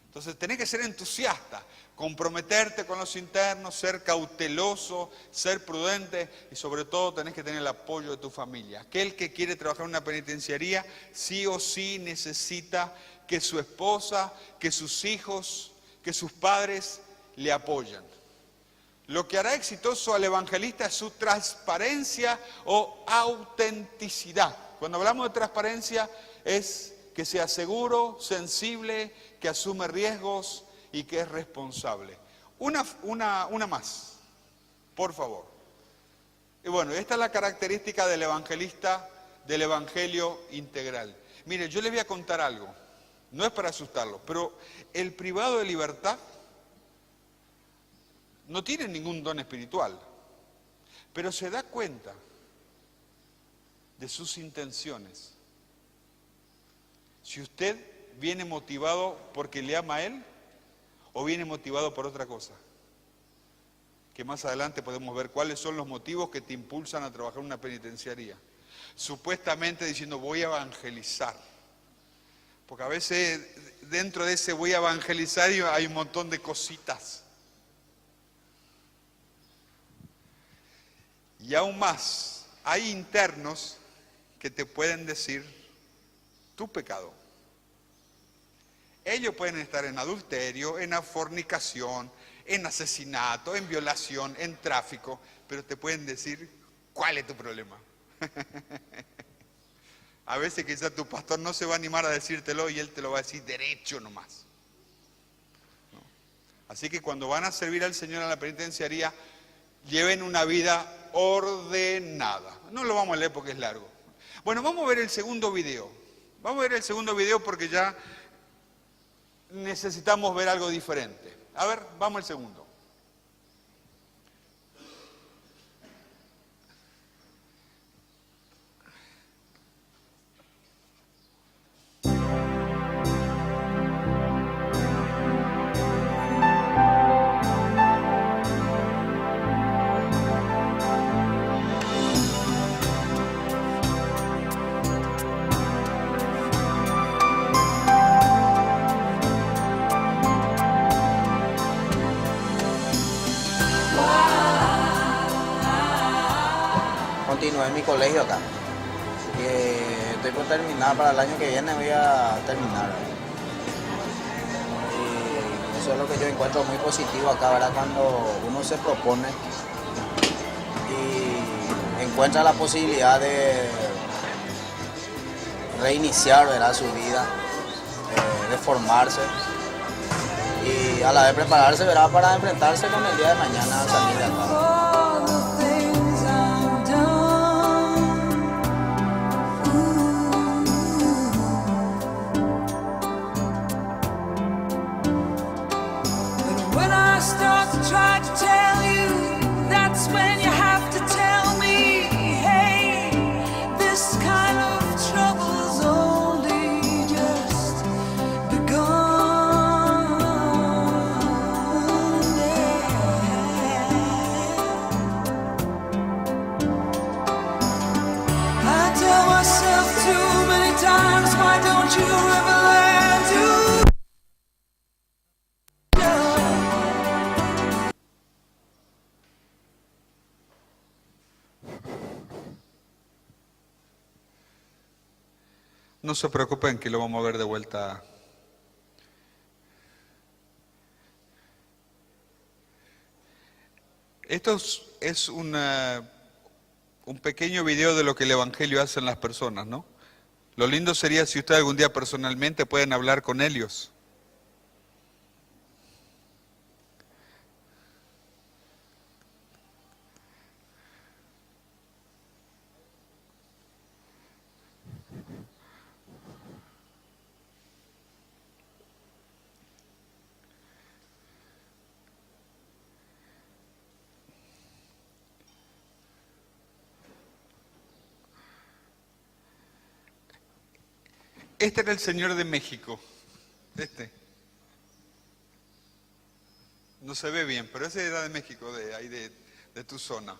Entonces tenés que ser entusiasta, comprometerte con los internos, ser cauteloso, ser prudente y sobre todo tenés que tener el apoyo de tu familia. Aquel que quiere trabajar en una penitenciaría sí o sí necesita que su esposa, que sus hijos, que sus padres le apoyen. Lo que hará exitoso al evangelista es su transparencia o autenticidad. Cuando hablamos de transparencia es que sea seguro, sensible, que asume riesgos y que es responsable. Una más, por favor. Y bueno, esta es la característica del evangelista, del evangelio integral. Mire, yo les voy a contar algo, no es para asustarlos, pero el privado de libertad no tiene ningún don espiritual, pero se da cuenta de sus intenciones. Si usted viene motivado porque le ama a Él o viene motivado por otra cosa. Que más adelante podemos ver cuáles son los motivos que te impulsan a trabajar en una penitenciaría. Supuestamente diciendo voy a evangelizar. Porque a veces dentro de ese voy a evangelizar hay un montón de cositas. Y aún más, hay internos que te pueden decir tu pecado. Ellos pueden estar en adulterio, en fornicación, en asesinato, en violación, en tráfico, pero te pueden decir cuál es tu problema. A veces quizás tu pastor no se va a animar a decírtelo y él te lo va a decir derecho nomás. ¿No? Así que cuando van a servir al Señor en la penitenciaría, lleven una vida ordenada. No lo vamos a leer porque es largo. Bueno, vamos a ver el segundo video. Vamos a ver el segundo video porque ya necesitamos ver algo diferente. A ver, vamos al segundo. Continué en mi colegio acá. Estoy por terminar, para el año que viene voy a terminar. Y eso es lo que yo encuentro muy positivo acá, ¿verdad? Cuando uno se propone y encuentra la posibilidad de reiniciar, ¿verdad?, su vida, de formarse y a la vez prepararse, ¿verdad?, para enfrentarse con el día de mañana al salir de acá. Start to try to tell you, that's when you have to tell me, hey, this kind of trouble's only just begun. I tell myself too many times, why don't you ever learn to No se preocupen que lo vamos a ver de vuelta. Esto es un pequeño video de lo que el Evangelio hace en las personas, ¿no? Lo lindo sería si usted algún día personalmente pueden hablar con ellos. Este era el señor de México. Este. No se ve bien, pero ese era de México, de ahí de tu zona.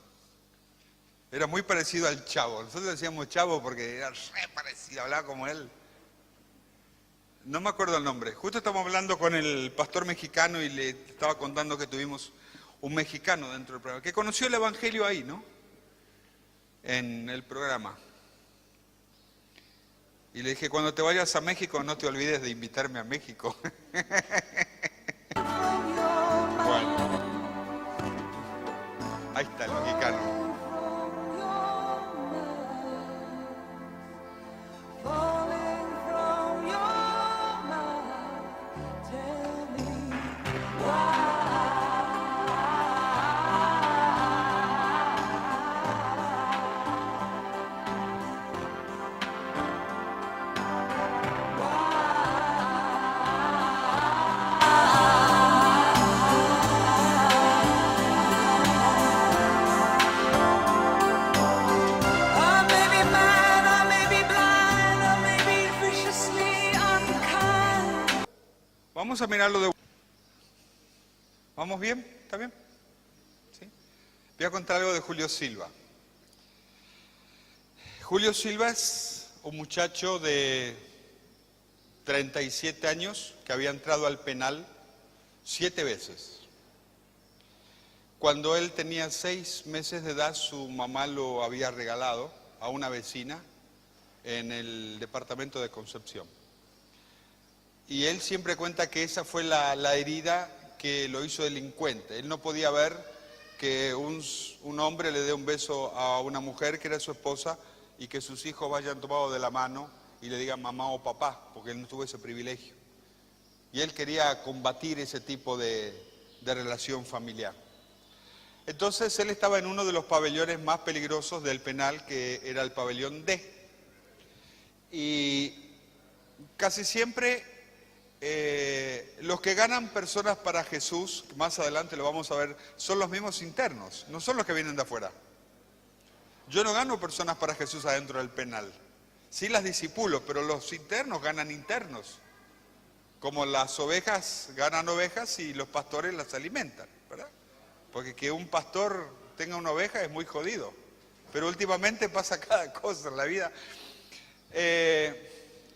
Era muy parecido al Chavo. Nosotros decíamos Chavo porque era re parecido, hablaba como él. No me acuerdo el nombre. Justo estamos hablando con el pastor mexicano y le estaba contando que tuvimos un mexicano dentro del programa, que conoció el Evangelio ahí, ¿no? En el programa. Y le dije, cuando te vayas a México, no te olvides de invitarme a México. Bueno. Ahí está el mexicano. Vamos a mirarlo de... ¿Vamos bien? ¿Está bien? ¿Sí? Voy a contar algo de Julio Silva. Julio Silva es un muchacho de 37 años que había entrado al penal 7 veces. Cuando él tenía 6 meses de edad, su mamá lo había regalado a una vecina en el departamento de Concepción. Y él siempre cuenta que esa fue la herida que lo hizo delincuente. Él no podía ver que un hombre le dé un beso a una mujer que era su esposa y que sus hijos vayan tomados de la mano y le digan mamá o papá, porque él no tuvo ese privilegio. Y él quería combatir ese tipo de relación familiar. Entonces él estaba en uno de los pabellones más peligrosos del penal, que era el pabellón D. Y casi siempre los que ganan personas para Jesús, más adelante lo vamos a ver, son los mismos internos, no son los que vienen de afuera. Yo no gano personas para Jesús adentro del penal. Sí las discipulo, pero los internos ganan internos. Como las ovejas ganan ovejas y los pastores las alimentan, ¿verdad? Porque que un pastor tenga una oveja es muy jodido. Pero últimamente pasa cada cosa en la vida.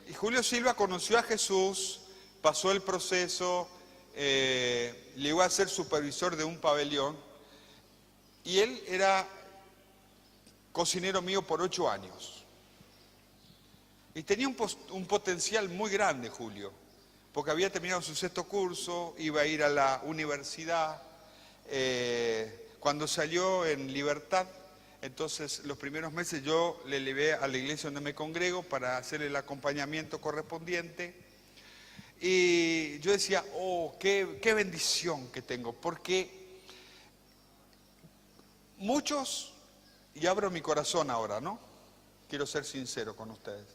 Y Julio Silva conoció a Jesús, pasó el proceso, llegó a ser supervisor de un pabellón y él era cocinero mío por 8 años. Y tenía un potencial muy grande Julio, porque había terminado su 6º curso, iba a ir a la universidad. Cuando salió en libertad, entonces los primeros meses yo le llevé a la iglesia donde me congrego para hacer el acompañamiento correspondiente. Y yo decía, oh, qué bendición que tengo, porque muchos, y abro mi corazón ahora, ¿no? Quiero ser sincero con ustedes.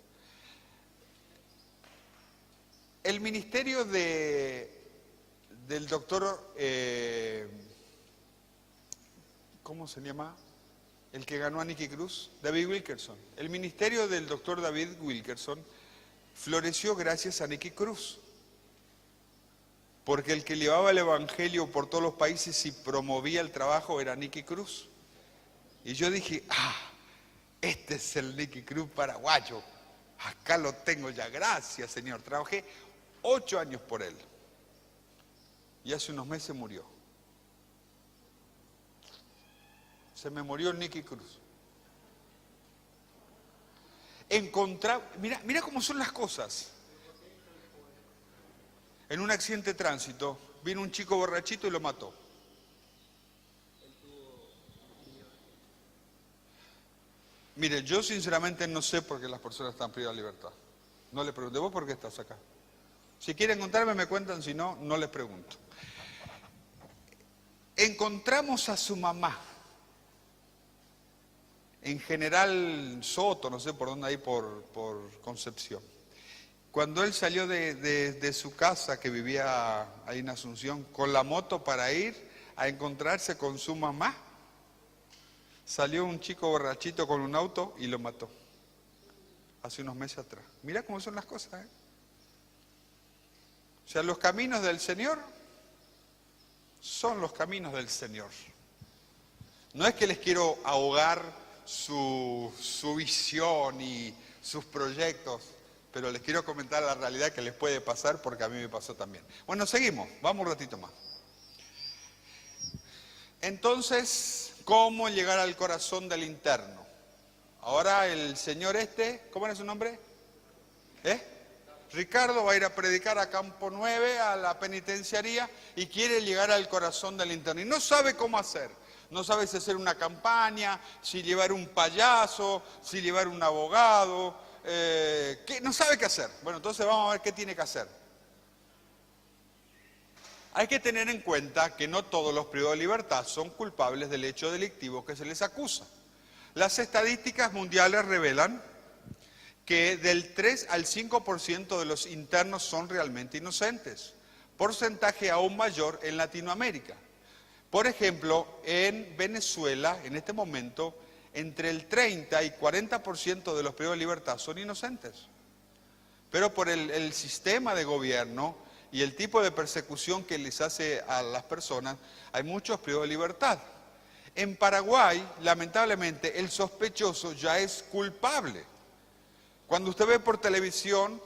El ministerio del doctor, ¿cómo se llama? El que ganó a Nicky Cruz, David Wilkerson. El ministerio del doctor David Wilkerson floreció gracias a Nicky Cruz. Porque el que llevaba el evangelio por todos los países y promovía el trabajo era Nicky Cruz. Y yo dije, este es el Nicky Cruz paraguayo. Acá lo tengo ya, gracias Señor. Trabajé 8 años por él. Y hace unos meses murió. Se me murió Nicky Cruz. Mira cómo son las cosas. En un accidente de tránsito, vino un chico borrachito y lo mató. Mire, yo sinceramente no sé por qué las personas están privadas de libertad. No les pregunto, ¿vos por qué estás acá? Si quieren contarme, me cuentan, si no, no les pregunto. Encontramos a su mamá. En General Soto, no sé por dónde hay, por Concepción. Cuando él salió de su casa, que vivía ahí en Asunción, con la moto para ir a encontrarse con su mamá, salió un chico borrachito con un auto y lo mató. hace unos meses atrás. Mirá cómo son las cosas, ¿eh? O sea, los caminos del Señor son los caminos del Señor. No es que les quiero ahogar su visión y sus proyectos, pero les quiero comentar la realidad que les puede pasar porque a mí me pasó también. Bueno, seguimos, vamos un ratito más. Entonces, ¿cómo llegar al corazón del interno? Ahora el señor ¿cómo era su nombre? Ricardo va a ir a predicar a Campo 9, a la penitenciaría, y quiere llegar al corazón del interno. Y no sabe cómo hacer. No sabe si hacer una campaña, si llevar un payaso, si llevar un abogado. No sabe qué hacer. Bueno, entonces vamos a ver qué tiene que hacer. Hay que tener en cuenta que no todos los privados de libertad son culpables del hecho delictivo que se les acusa. Las estadísticas mundiales revelan que del 3 al 5% de los internos son realmente inocentes, porcentaje aún mayor en Latinoamérica. Por ejemplo, en Venezuela, en este momento, entre el 30 y 40% de los privados de libertad son inocentes. Pero por el sistema de gobierno y el tipo de persecución que les hace a las personas, hay muchos privados de libertad. En Paraguay, lamentablemente, el sospechoso ya es culpable. Cuando usted ve por televisión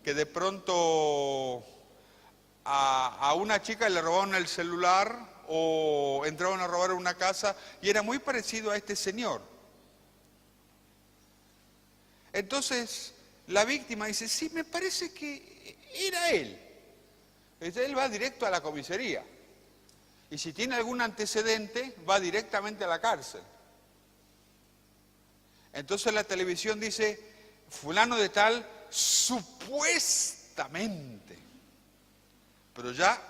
que de pronto a una chica le robaron el celular o entraron a robar una casa y era muy parecido a este señor. Entonces la víctima dice, sí, me parece que era él. Entonces, él va directo a la comisaría y si tiene algún antecedente va directamente a la cárcel. Entonces la televisión dice, fulano de tal supuestamente, pero ya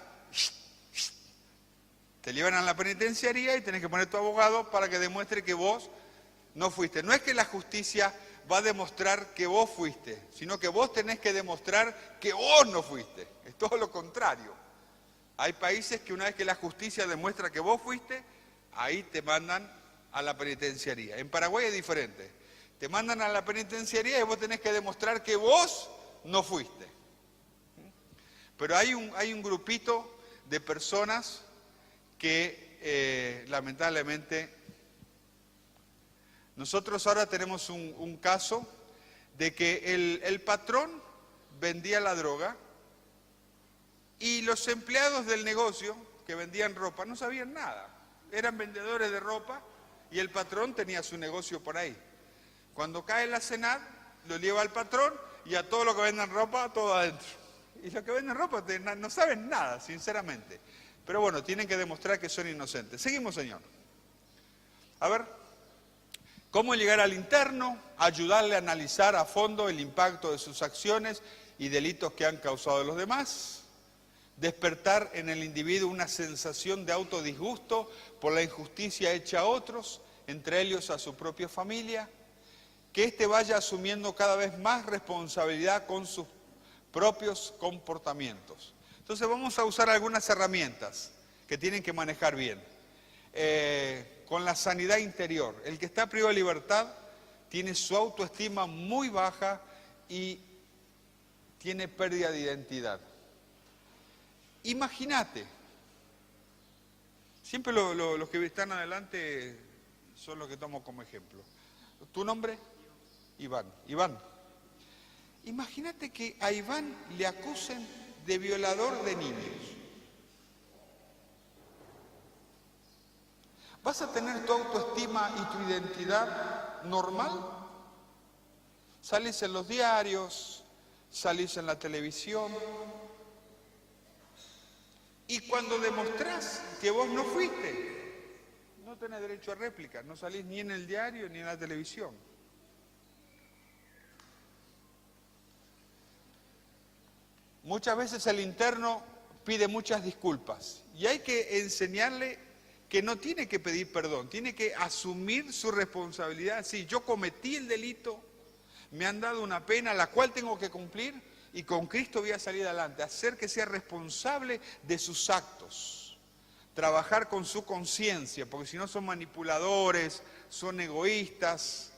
te llevan a la penitenciaría y tenés que poner tu abogado para que demuestre que vos no fuiste. No es que la justicia va a demostrar que vos fuiste, sino que vos tenés que demostrar que vos no fuiste. Es todo lo contrario. Hay países que una vez que la justicia demuestra que vos fuiste, ahí te mandan a la penitenciaría. En Paraguay es diferente. Te mandan a la penitenciaría y vos tenés que demostrar que vos no fuiste. Pero hay un grupito de personas que lamentablemente nosotros ahora tenemos un caso de que el patrón vendía la droga y los empleados del negocio que vendían ropa no sabían nada. Eran vendedores de ropa y el patrón tenía su negocio por ahí. Cuando cae la CENAD, lo lleva al patrón y a todos los que venden ropa, todo adentro. Y los que venden ropa no saben nada, sinceramente. Pero bueno, tienen que demostrar que son inocentes. Seguimos, señor. A ver, ¿cómo llegar al interno? Ayudarle a analizar a fondo el impacto de sus acciones y delitos que han causado a los demás. Despertar en el individuo una sensación de autodisgusto por la injusticia hecha a otros, entre ellos a su propia familia. Que éste vaya asumiendo cada vez más responsabilidad con sus propios comportamientos. Entonces vamos a usar algunas herramientas que tienen que manejar bien. Con la sanidad interior. El que está privado de libertad tiene su autoestima muy baja y tiene pérdida de identidad. Imagínate, siempre los que están adelante son los que tomo como ejemplo. ¿Tu nombre? Iván. Iván, imagínate que a Iván le acusen de violador de niños. ¿Vas a tener tu autoestima y tu identidad normal? Salís en los diarios, salís en la televisión. Y cuando demostrás que vos no fuiste, no tenés derecho a réplica, no salís ni en el diario ni en la televisión. Muchas veces el interno pide muchas disculpas y hay que enseñarle que no tiene que pedir perdón, tiene que asumir su responsabilidad. Sí, yo cometí el delito, me han dado una pena la cual tengo que cumplir y con Cristo voy a salir adelante, hacer que sea responsable de sus actos, trabajar con su conciencia, porque si no son manipuladores, son egoístas,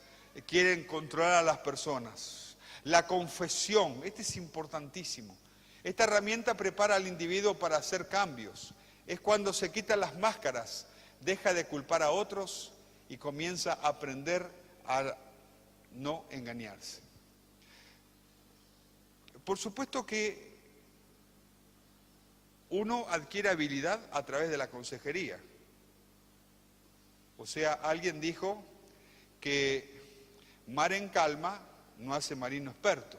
quieren controlar a las personas. La confesión, este es importantísimo. Esta herramienta prepara al individuo para hacer cambios. Es cuando se quitan las máscaras, deja de culpar a otros y comienza a aprender a no engañarse. Por supuesto que uno adquiere habilidad a través de la consejería. O sea, alguien dijo que mar en calma no hace marino experto.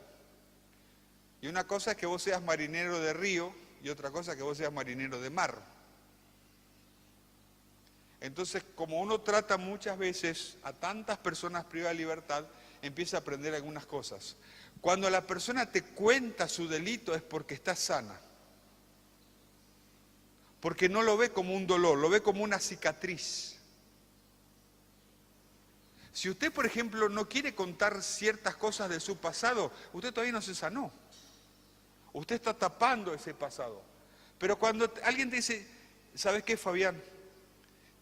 Y una cosa es que vos seas marinero de río y otra cosa es que vos seas marinero de mar. Entonces, como uno trata muchas veces a tantas personas privadas de libertad, empieza a aprender algunas cosas. Cuando la persona te cuenta su delito es porque está sana. Porque no lo ve como un dolor, lo ve como una cicatriz. Si usted, por ejemplo, no quiere contar ciertas cosas de su pasado, usted todavía no se sanó. Usted está tapando ese pasado. Pero cuando alguien te dice, ¿sabes qué, Fabián?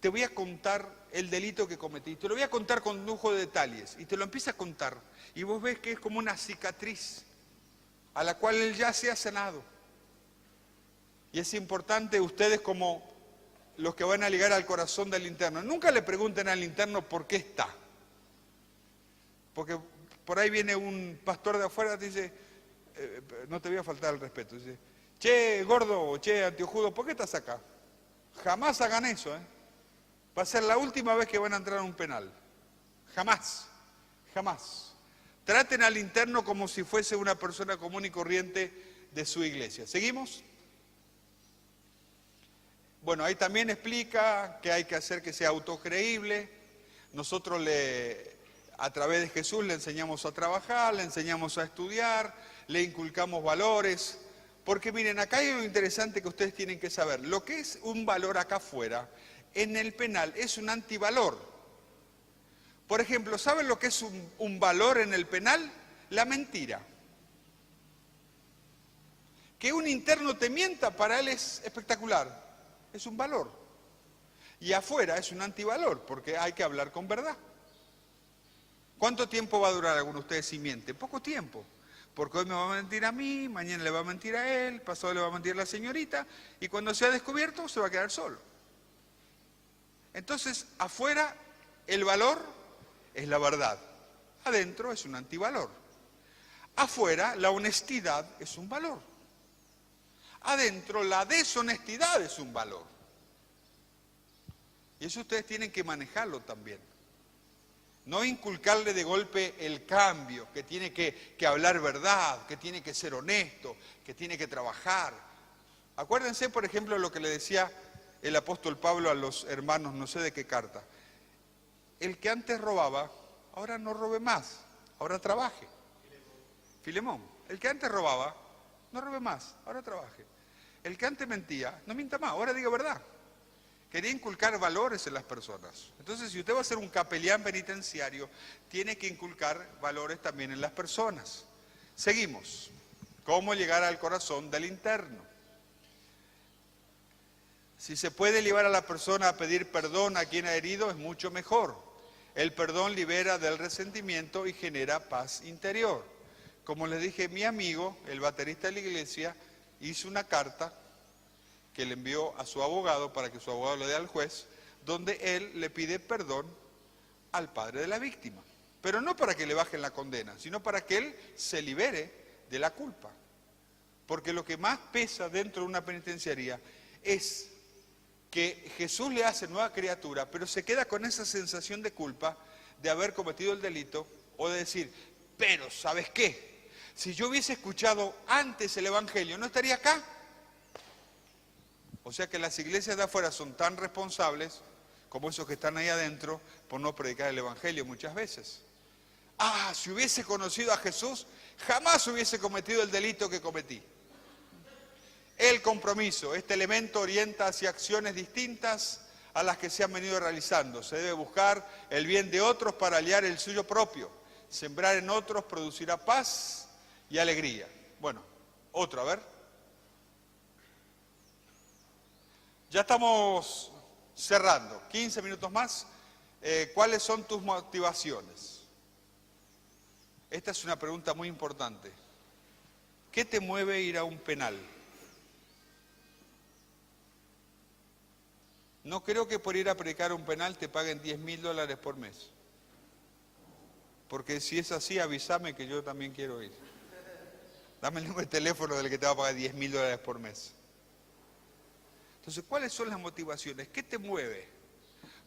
Te voy a contar el delito que cometí, te lo voy a contar con lujo de detalles, y te lo empieza a contar, y vos ves que es como una cicatriz a la cual él ya se ha sanado. Y es importante, ustedes como los que van a ligar al corazón del interno, nunca le pregunten al interno por qué está. Porque por ahí viene un pastor de afuera y te dice, no te voy a faltar el respeto, dice, che, gordo, che, antiojudo, ¿por qué estás acá? Jamás hagan eso, ¿eh? Va a ser la última vez que van a entrar a un penal. Jamás, jamás. Traten al interno como si fuese una persona común y corriente de su iglesia. ¿Seguimos? Bueno, ahí también explica que hay que hacer que sea autocreíble. Nosotros a través de Jesús le enseñamos a trabajar, le enseñamos a estudiar, le inculcamos valores. Porque miren, acá hay algo interesante que ustedes tienen que saber. Lo que es un valor acá afuera, en el penal, es un antivalor. Por ejemplo, ¿saben lo que es un valor en el penal? La mentira. Que un interno te mienta, para él es espectacular. Es un valor. Y afuera es un antivalor, porque hay que hablar con verdad. ¿Cuánto tiempo va a durar alguno de ustedes si miente? Poco tiempo. Porque hoy me va a mentir a mí, mañana le va a mentir a él, pasado le va a mentir a la señorita, y cuando sea descubierto se va a quedar solo. Entonces, afuera el valor es la verdad. Adentro es un antivalor. Afuera la honestidad es un valor. Adentro la deshonestidad es un valor. Y eso ustedes tienen que manejarlo también. No inculcarle de golpe el cambio, que tiene que hablar verdad, que tiene que ser honesto, que tiene que trabajar. Acuérdense, por ejemplo, lo que le decía el apóstol Pablo a los hermanos, no sé de qué carta. El que antes robaba, ahora no robe más, ahora trabaje. Filemón. El que antes robaba, no robe más, ahora trabaje. El que antes mentía, no mienta más, ahora diga verdad. Quería inculcar valores en las personas. Entonces, si usted va a ser un capellán penitenciario, tiene que inculcar valores también en las personas. Seguimos. ¿Cómo llegar al corazón del interno? Si se puede llevar a la persona a pedir perdón a quien ha herido, es mucho mejor. El perdón libera del resentimiento y genera paz interior. Como les dije, mi amigo, el baterista de la iglesia, hizo una carta que le envió a su abogado para que su abogado le dé al juez, donde él le pide perdón al padre de la víctima. Pero no para que le bajen la condena, sino para que él se libere de la culpa. Porque lo que más pesa dentro de una penitenciaría es que Jesús le hace nueva criatura, pero se queda con esa sensación de culpa de haber cometido el delito o de decir, pero ¿sabes qué? Si yo hubiese escuchado antes el Evangelio, ¿no estaría acá? O sea que las iglesias de afuera son tan responsables como esos que están ahí adentro por no predicar el Evangelio muchas veces. Ah, si hubiese conocido a Jesús, jamás hubiese cometido el delito que cometí. El compromiso, este elemento orienta hacia acciones distintas a las que se han venido realizando. Se debe buscar el bien de otros para aliar el suyo propio. Sembrar en otros producirá paz y alegría. Bueno, otro, a ver. Ya estamos cerrando, 15 minutos más. ¿Cuáles son tus motivaciones? Esta es una pregunta muy importante. ¿Qué te mueve a ir a un penal? No creo que por ir a predicar a un penal te paguen $10.000 por mes. Porque si es así, avísame que yo también quiero ir. Dame el número de teléfono del que te va a pagar $10.000 por mes. Entonces, ¿cuáles son las motivaciones? ¿Qué te mueve?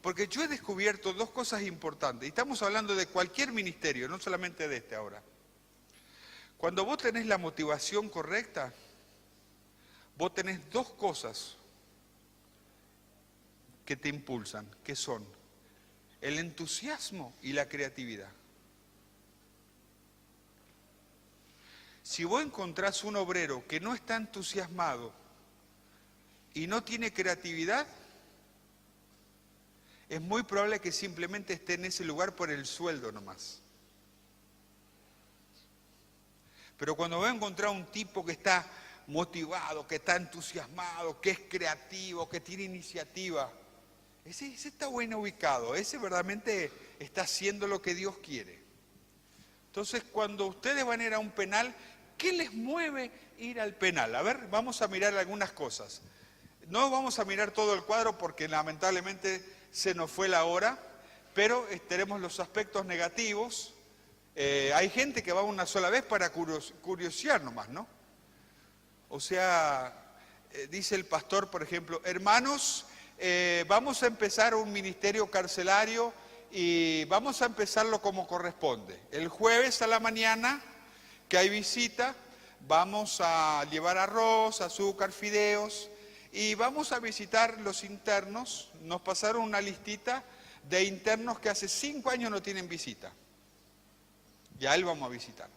Porque yo he descubierto dos cosas importantes. Y estamos hablando de cualquier ministerio, no solamente de este ahora. Cuando vos tenés la motivación correcta, vos tenés dos cosas que te impulsan, que son el entusiasmo y la creatividad. Si vos encontrás un obrero que no está entusiasmado y no tiene creatividad, es muy probable que simplemente esté en ese lugar por el sueldo nomás. Pero cuando voy a encontrar un tipo que está motivado, que está entusiasmado, que es creativo, que tiene iniciativa, ese está bien ubicado, ese verdaderamente está haciendo lo que Dios quiere. Entonces, cuando ustedes van a ir a un penal, ¿qué les mueve ir al penal? A ver, vamos a mirar algunas cosas. No vamos a mirar todo el cuadro porque lamentablemente se nos fue la hora, pero tenemos los aspectos negativos. Hay gente que va una sola vez para curiosear nomás, ¿no? O sea, dice el pastor, por ejemplo, hermanos, vamos a empezar un ministerio carcelario y vamos a empezarlo como corresponde. El jueves a la mañana, que hay visita, vamos a llevar arroz, azúcar, fideos y vamos a visitar los internos. Nos pasaron una listita de internos que hace 5 años no tienen visita. Y a él vamos a visitar.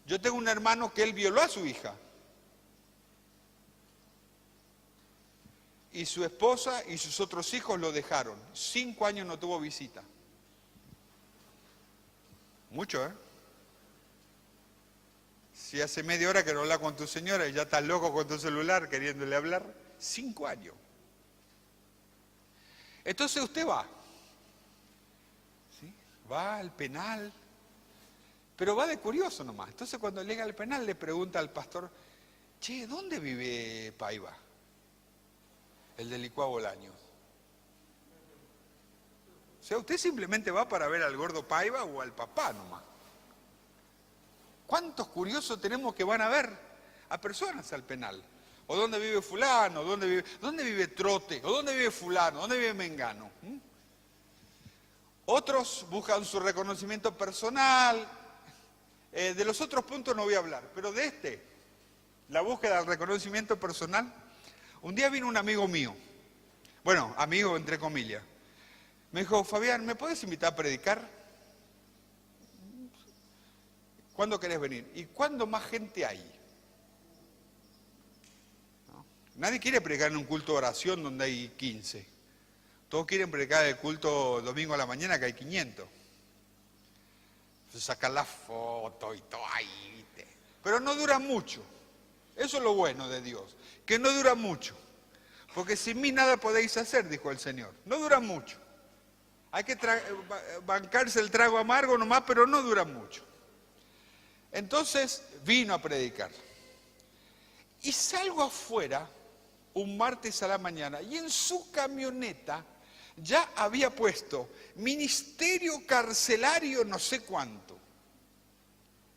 Yo tengo un hermano que él violó a su hija. Y su esposa y sus otros hijos lo dejaron. 5 años no tuvo visita. Mucho, ¿eh? Si hace media hora que no hablas con tu señora y ya estás loco con tu celular queriéndole hablar, 5 años. Entonces usted va. ¿Sí? Va al penal. Pero va de curioso nomás. Entonces cuando llega al penal le pregunta al pastor, che, ¿dónde vive Paiva? El de Licuá Bolaños. O sea, usted simplemente va para ver al gordo Paiva o al papá nomás. ¿Cuántos curiosos tenemos que van a ver a personas al penal? ¿O dónde vive fulano? ¿Dónde vive Trote? ¿O dónde vive fulano? ¿Dónde vive Mengano? Otros buscan su reconocimiento personal. De los otros puntos no voy a hablar, pero de la búsqueda del reconocimiento personal. Un día vino un amigo mío, bueno, amigo entre comillas, me dijo, Fabián, ¿me puedes invitar a predicar? ¿Cuándo querés venir? ¿Y cuándo más gente hay? ¿No? Nadie quiere predicar en un culto de oración donde hay 15. Todos quieren predicar el culto domingo a la mañana que hay 500. Sacar la foto y todo ahí, ¿viste? Pero no dura mucho. Eso es lo bueno de Dios, que no dura mucho. Porque sin mí nada podéis hacer, dijo el Señor. No dura mucho. Hay que bancarse el trago amargo nomás, pero no dura mucho. Entonces vino a predicar. Y salgo afuera un martes a la mañana y en su camioneta ya había puesto ministerio carcelario no sé cuánto.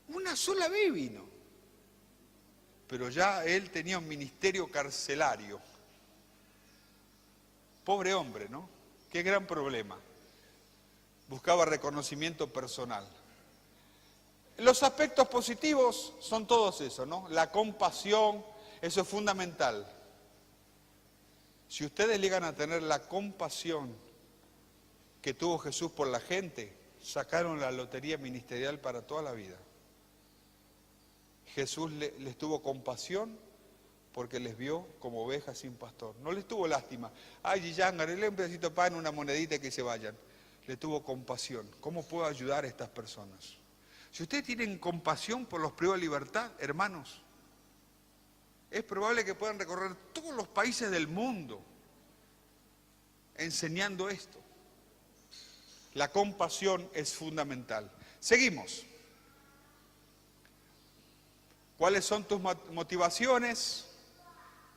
Una sola vez vino. Pero ya él tenía un ministerio carcelario. Pobre hombre, ¿no? Qué gran problema. Buscaba reconocimiento personal. Los aspectos positivos son todos esos, ¿no? La compasión, eso es fundamental. Si ustedes llegan a tener la compasión que tuvo Jesús por la gente, sacaron la lotería ministerial para toda la vida. Jesús les tuvo compasión porque les vio como ovejas sin pastor. No les tuvo lástima. Ay, Gillán, agárrele un pedacito de pan, una monedita y que se vayan. Le tuvo compasión. ¿Cómo puedo ayudar a estas personas? Si ustedes tienen compasión por los privados de libertad, hermanos, es probable que puedan recorrer todos los países del mundo enseñando esto. La compasión es fundamental. Seguimos. ¿Cuáles son tus motivaciones?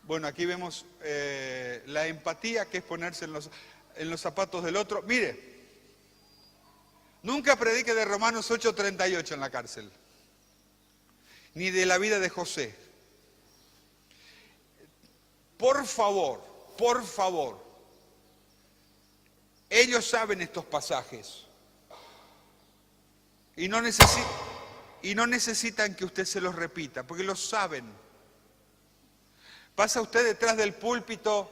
Bueno, aquí vemos la empatía, que es ponerse en los zapatos del otro. Mire, nunca predique de Romanos 8:38 en la cárcel, ni de la vida de José. Por favor, ellos saben estos pasajes y no necesitan que usted se los repita, porque los saben. Pasa usted detrás del púlpito,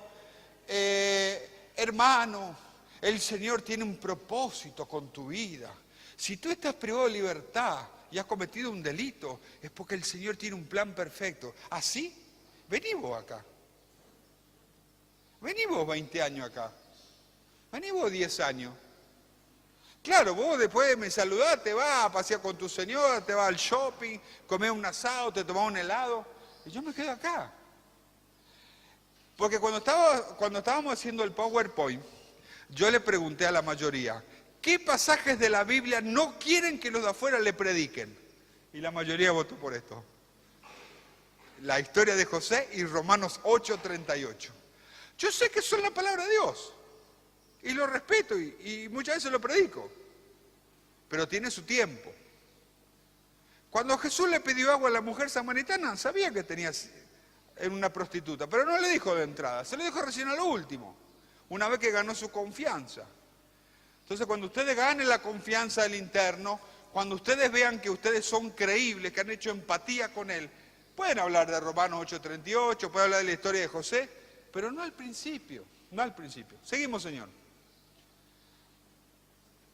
hermano, el Señor tiene un propósito con tu vida. Si tú estás privado de libertad y has cometido un delito, es porque el Señor tiene un plan perfecto. ¿Así? Vení vos acá. Vení vos 20 años acá. Vení vos 10 años. Claro, vos después me saludás, te vas a pasear con tu señora, te vas al shopping, comés un asado, te tomás un helado, y yo me quedo acá. Porque cuando estábamos haciendo el PowerPoint, yo le pregunté a la mayoría, ¿qué pasajes de la Biblia no quieren que los de afuera le prediquen? Y la mayoría votó por esto. La historia de José y Romanos 8:38. Yo sé que son la palabra de Dios. Y lo respeto y muchas veces lo predico. Pero tiene su tiempo. Cuando Jesús le pidió agua a la mujer samaritana, sabía que tenía una prostituta, pero no le dijo de entrada, se lo dijo recién a lo último, una vez que ganó su confianza. Entonces, cuando ustedes ganen la confianza del interno, cuando ustedes vean que ustedes son creíbles, que han hecho empatía con él, pueden hablar de Romanos 8:38, pueden hablar de la historia de José, pero no al principio, no al principio. Seguimos, señor.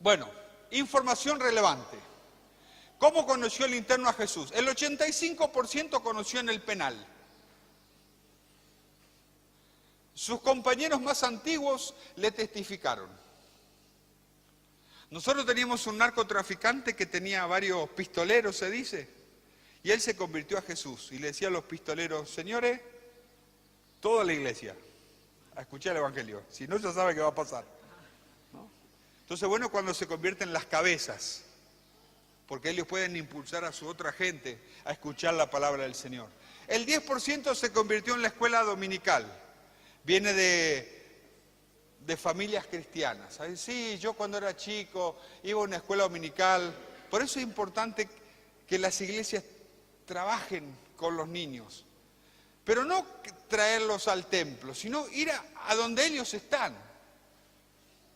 Bueno, información relevante. ¿Cómo conoció el interno a Jesús? El 85% conoció en el penal. Sus compañeros más antiguos le testificaron. Nosotros teníamos un narcotraficante que tenía varios pistoleros, se dice, y él se convirtió a Jesús y le decía a los pistoleros, señores, toda la iglesia, a escuchar el evangelio, si no ya sabe qué va a pasar. ¿No? Entonces, bueno, cuando se convierten las cabezas, porque ellos pueden impulsar a su otra gente a escuchar la palabra del Señor. El 10% se convirtió en la escuela dominical, viene de familias cristianas. Sí, yo cuando era chico iba a una escuela dominical, por eso es importante que las iglesias trabajen con los niños, pero no traerlos al templo, sino ir a donde ellos están,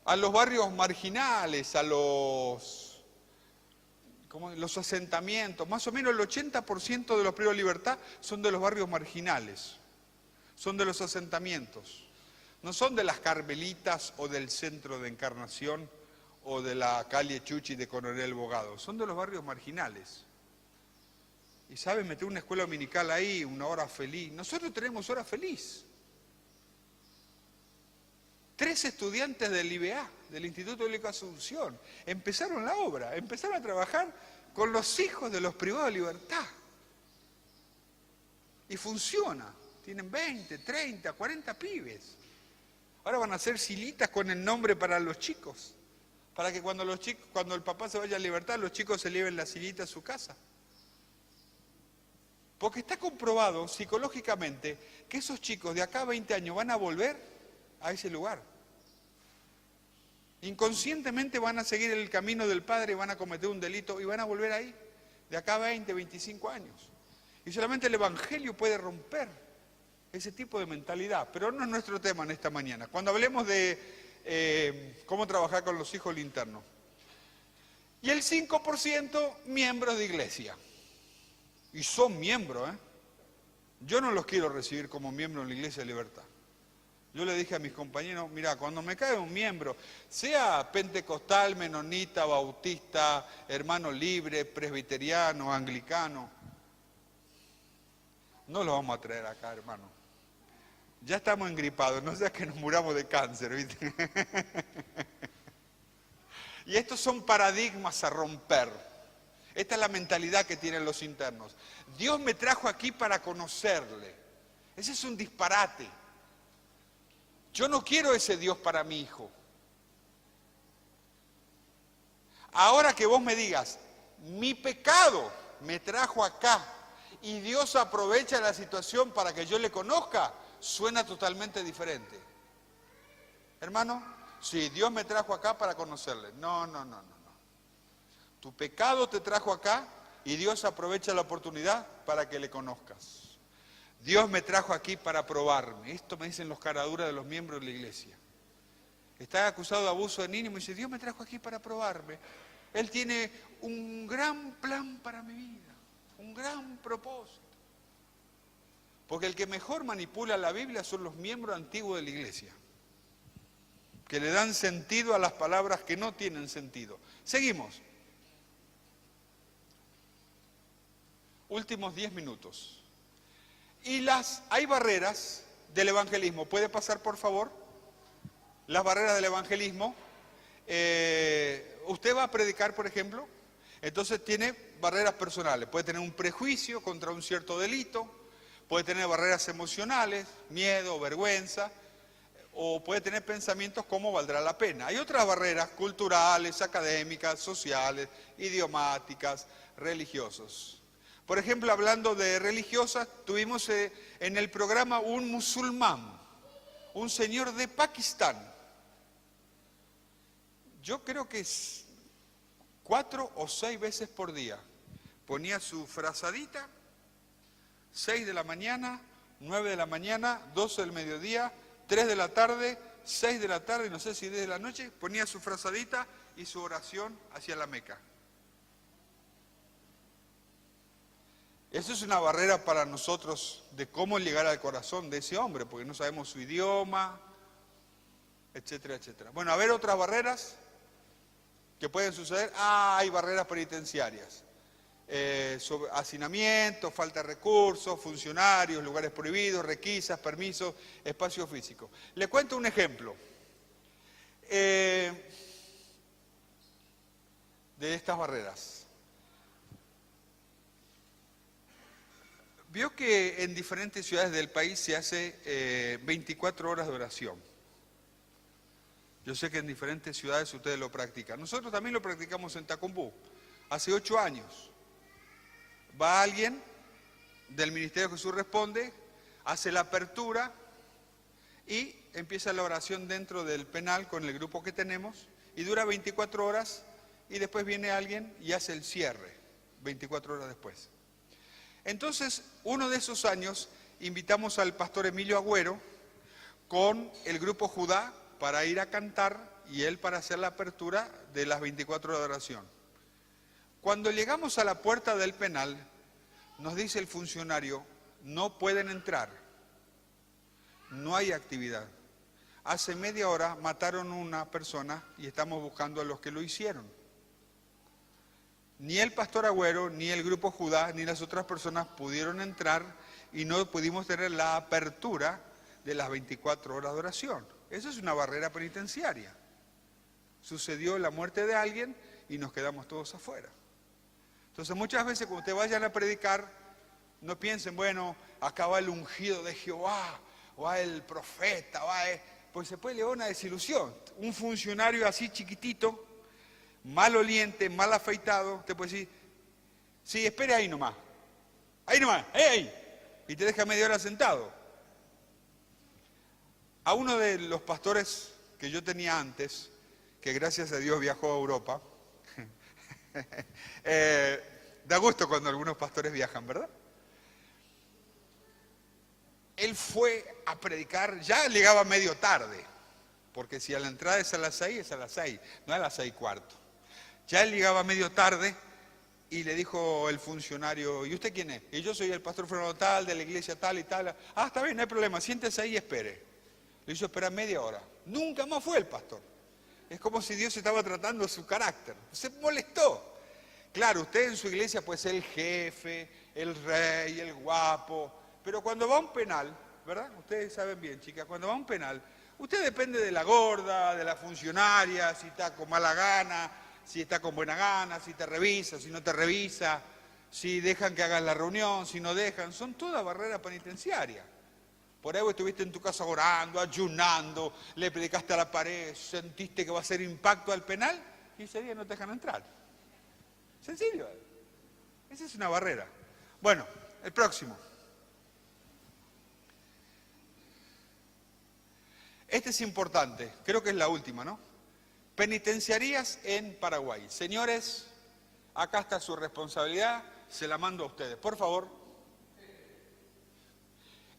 a los barrios marginales, a los asentamientos. Más o menos el 80% de los privados de libertad son de los barrios marginales, son de los asentamientos, no son de las Carmelitas o del Centro de Encarnación o de la calle Chuchi de Coronel Bogado, son de los barrios marginales. Y saben, meter una escuela dominical ahí, una hora feliz. Nosotros tenemos hora feliz. 3 estudiantes del IBA, del Instituto Bíblico Asunción, empezaron la obra, empezaron a trabajar con los hijos de los privados de libertad. Y funciona. Tienen 20, 30, 40 pibes. Ahora van a hacer silitas con el nombre para los chicos. Para que cuando el papá se vaya a libertad, los chicos se lleven la silita a su casa. Porque está comprobado psicológicamente que esos chicos de acá a 20 años van a volver a ese lugar. Inconscientemente van a seguir el camino del padre, van a cometer un delito y van a volver ahí, de acá a 20, 25 años. Y solamente el Evangelio puede romper ese tipo de mentalidad, pero no es nuestro tema en esta mañana. Cuando hablemos de cómo trabajar con los hijos del interno. Y el 5% miembros de iglesia. Y son miembros, ¿eh? Yo no los quiero recibir como miembros en la Iglesia de Libertad. Yo le dije a mis compañeros, mira, cuando me cae un miembro, sea pentecostal, menonita, bautista, hermano libre, presbiteriano, anglicano, no lo vamos a traer acá, hermano. Ya estamos engripados, no sea que nos muramos de cáncer, ¿viste? Y estos son paradigmas a romper. Esta es la mentalidad que tienen los internos. Dios me trajo aquí para conocerle. Ese es un disparate. Yo no quiero ese Dios para mi hijo. Ahora que vos me digas, mi pecado me trajo acá y Dios aprovecha la situación para que yo le conozca, suena totalmente diferente. Hermano, sí, Dios me trajo acá para conocerle. No. Tu pecado te trajo acá y Dios aprovecha la oportunidad para que le conozcas. Dios me trajo aquí para probarme. Esto me dicen los caraduras de los miembros de la iglesia. Está acusado de abuso de niños y me dice, Dios me trajo aquí para probarme. Él tiene un gran plan para mi vida, un gran propósito. Porque el que mejor manipula la Biblia son los miembros antiguos de la iglesia, que le dan sentido a las palabras que no tienen sentido. Seguimos. Últimos 10 minutos. Y hay barreras del evangelismo. ¿Puede pasar, por favor? Las barreras del evangelismo. Usted va a predicar, por ejemplo, entonces tiene barreras personales. Puede tener un prejuicio contra un cierto delito, puede tener barreras emocionales, miedo, vergüenza, o puede tener pensamientos como valdrá la pena. Hay otras barreras culturales, académicas, sociales, idiomáticas, religiosas. Por ejemplo, hablando de religiosas, tuvimos en el programa un musulmán, un señor de Pakistán. Yo creo que 4 o 6 veces por día ponía su frazadita, 6 de la mañana, 9 de la mañana, 12 del mediodía, 3 de la tarde, 6 de la tarde, no sé si 10 de la noche, ponía su frazadita y su oración hacia la Meca. Eso es una barrera para nosotros de cómo llegar al corazón de ese hombre, porque no sabemos su idioma, etcétera, etcétera. Bueno, a ver otras barreras que pueden suceder. Hay barreras penitenciarias. Sobre hacinamiento, falta de recursos, funcionarios, lugares prohibidos, requisas, permisos, espacio físico. Le cuento un ejemplo de estas barreras. Vio que en diferentes ciudades del país se hace 24 horas de oración. Yo sé que en diferentes ciudades ustedes lo practican. Nosotros también lo practicamos en Tacumbú, hace 8 años. Va alguien del Ministerio Jesús Responde, hace la apertura y empieza la oración dentro del penal con el grupo que tenemos y dura 24 horas y después viene alguien y hace el cierre 24 horas después. Entonces, uno de esos años invitamos al pastor Emilio Agüero con el grupo Judá para ir a cantar y él para hacer la apertura de las 24 horas de oración. Cuando llegamos a la puerta del penal, nos dice el funcionario, no pueden entrar, no hay actividad. Hace media hora mataron a una persona y estamos buscando a los que lo hicieron. Ni el pastor Agüero, ni el grupo Judá, ni las otras personas pudieron entrar y no pudimos tener la apertura de las 24 horas de oración. Eso es una barrera penitenciaria. Sucedió la muerte de alguien y nos quedamos todos afuera. Entonces muchas veces cuando ustedes vayan a predicar, no piensen, bueno, acá va el ungido de Jehová, va el profeta, pues se puede llevar una desilusión. Un funcionario así chiquitito, maloliente, mal afeitado, te puede decir, sí, espere ahí nomás, ¡hey! Y te deja media hora sentado. A uno de los pastores que yo tenía antes, que gracias a Dios viajó a Europa, da gusto cuando algunos pastores viajan, ¿verdad? Él fue a predicar, ya llegaba medio tarde, porque si a la entrada es a las 6, es a las 6, no a las 6:15. Ya él llegaba medio tarde y le dijo el funcionario, ¿y usted quién es? Y yo soy el pastor Fernando tal, de la iglesia tal y tal. Ah, está bien, no hay problema, siéntese ahí y espere. Le hizo esperar media hora. Nunca más fue el pastor. Es como si Dios estaba tratando su carácter. Se molestó. Claro, usted en su iglesia puede ser el jefe, el rey, el guapo, pero cuando va a un penal, ¿verdad? Ustedes saben bien, chicas, cuando va a un penal, usted depende de la gorda, de la funcionaria, si está con mala gana, si está con buena gana, si te revisa, si no te revisa, si dejan que hagas la reunión, si no dejan, son todas barreras penitenciarias. Por ahí vos estuviste en tu casa orando, ayunando, le predicaste a la pared, sentiste que va a ser impacto al penal y ese día no te dejan entrar. Sencillo. Esa es una barrera. Bueno, el próximo. Este es importante, creo que es la última, ¿no? Penitenciarías en Paraguay. Señores, acá está su responsabilidad, se la mando a ustedes, por favor.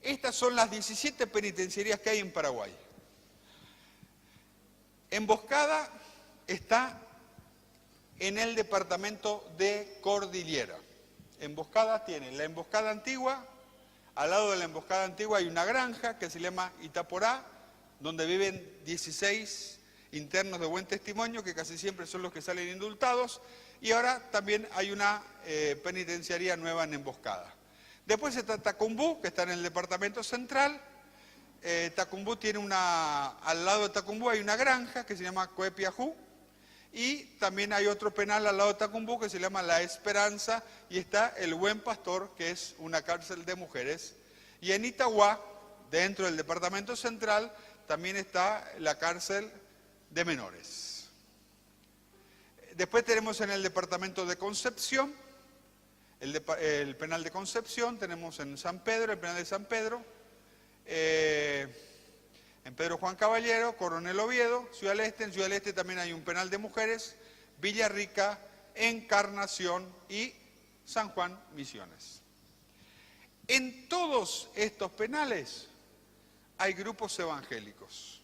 Estas son las 17 penitenciarías que hay en Paraguay. Emboscada está en el departamento de Cordillera. Emboscada tiene la emboscada antigua, al lado de la emboscada antigua hay una granja que se llama Itaporá, donde viven 16 internos de buen testimonio, que casi siempre son los que salen indultados, y ahora también hay una penitenciaría nueva en Emboscada. Después está Tacumbú, que está en el departamento central. Tacumbú tiene al lado de Tacumbú hay una granja que se llama Coepiajú, y también hay otro penal al lado de Tacumbú que se llama La Esperanza, y está el Buen Pastor, que es una cárcel de mujeres. Y en Itagua, dentro del departamento central, también está la cárcel de menores. Después tenemos en el departamento de Concepción, el penal de Concepción, tenemos en San Pedro, el penal de San Pedro, en Pedro Juan Caballero, Coronel Oviedo, Ciudad del Este. En Ciudad del Este también hay un penal de mujeres, Villarrica, Encarnación y San Juan Misiones. En todos estos penales hay grupos evangélicos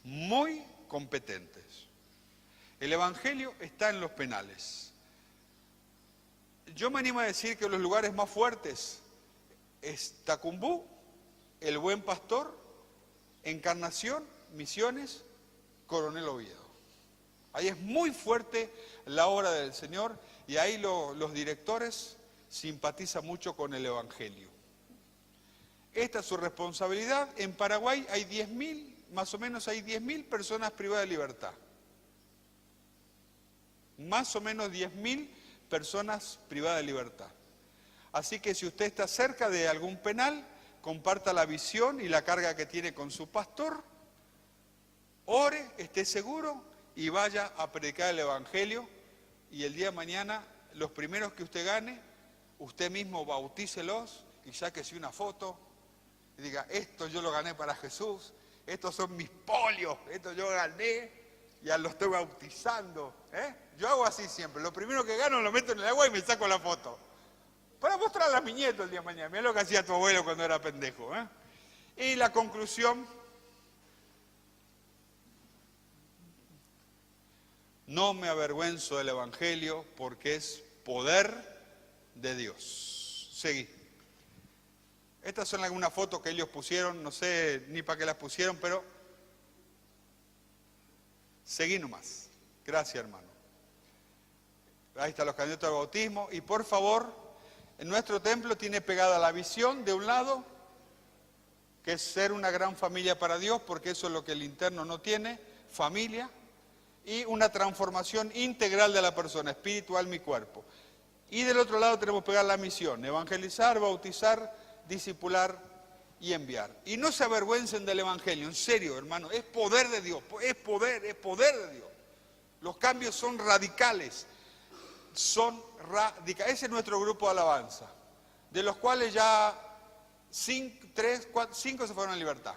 muy competentes. El evangelio está en los penales. Yo me animo a decir que los lugares más fuertes es Tacumbú, el Buen Pastor, Encarnación, Misiones, Coronel Oviedo. Ahí es muy fuerte la obra del Señor y ahí los directores simpatizan mucho con el evangelio. Esta es su responsabilidad. En Paraguay hay 10.000, más o menos hay 10.000 personas privadas de libertad. Más o menos 10.000 personas privadas de libertad. Así que si usted está cerca de algún penal, comparta la visión y la carga que tiene con su pastor, ore, esté seguro y vaya a predicar el evangelio, y el día de mañana los primeros que usted gane, usted mismo bautícelos y sáquese una foto y diga, esto yo lo gané para Jesús, estos son mis polios, esto yo gané, ya lo estoy bautizando. Yo hago así siempre, lo primero que gano lo meto en el agua y me saco la foto. Para mostrarle a mi nieto el día de mañana, mirá lo que hacía tu abuelo cuando era pendejo. Y la conclusión, no me avergüenzo del evangelio porque es poder de Dios. Seguí. Estas son algunas fotos que ellos pusieron, no sé ni para qué las pusieron, pero seguí nomás. Gracias, hermano. Ahí están los candidatos al bautismo. Y por favor, en nuestro templo tiene pegada la visión de un lado, que es ser una gran familia para Dios, porque eso es lo que el interno no tiene, familia, y una transformación integral de la persona, espíritu, alma y cuerpo. Y del otro lado tenemos pegada la misión, evangelizar, bautizar, discipular y enviar. Y no se avergüencen del evangelio, en serio, hermano, es poder de Dios, es poder de Dios. Los cambios son radicales, Ese es nuestro grupo de alabanza, de los cuales ya 5 se fueron a libertad.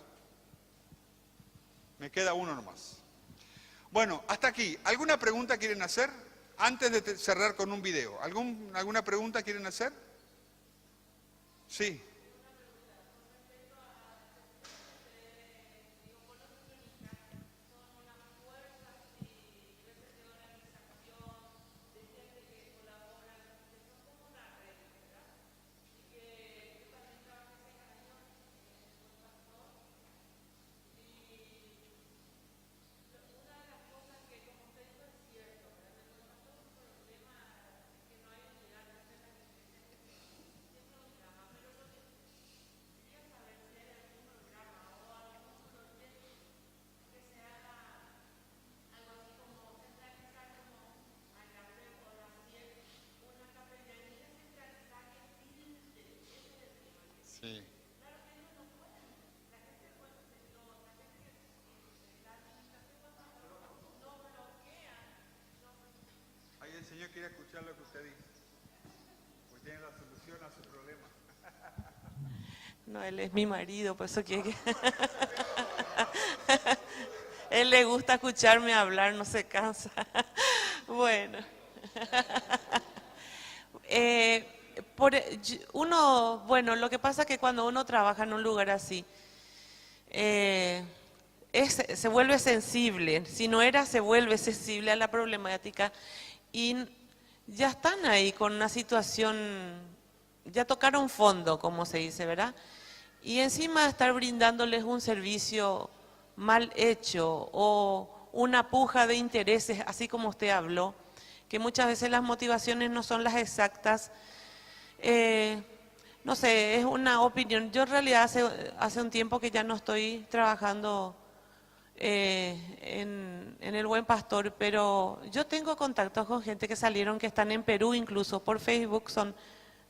Me queda uno nomás. Bueno, hasta aquí. ¿Alguna pregunta quieren hacer? Antes de cerrar con un video. ¿Alguna pregunta quieren hacer? Sí. Sí. Señor quiere escuchar lo que usted dice, porque tiene la solución a su problema. No, él es mi marido, por eso quiere que... Él le gusta escucharme hablar, no se cansa. Bueno. Bueno, lo que pasa es que cuando uno trabaja en un lugar así, se vuelve sensible. Si no era, se vuelve sensible a la problemática y ya están ahí con una situación, ya tocaron fondo, como se dice, ¿verdad? Y encima estar brindándoles un servicio mal hecho o una puja de intereses, así como usted habló, que muchas veces las motivaciones no son las exactas. No sé, es una opinión. Yo en realidad hace un tiempo que ya no estoy trabajando en el Buen Pastor, pero yo tengo contactos con gente que salieron, que están en Perú, incluso por Facebook son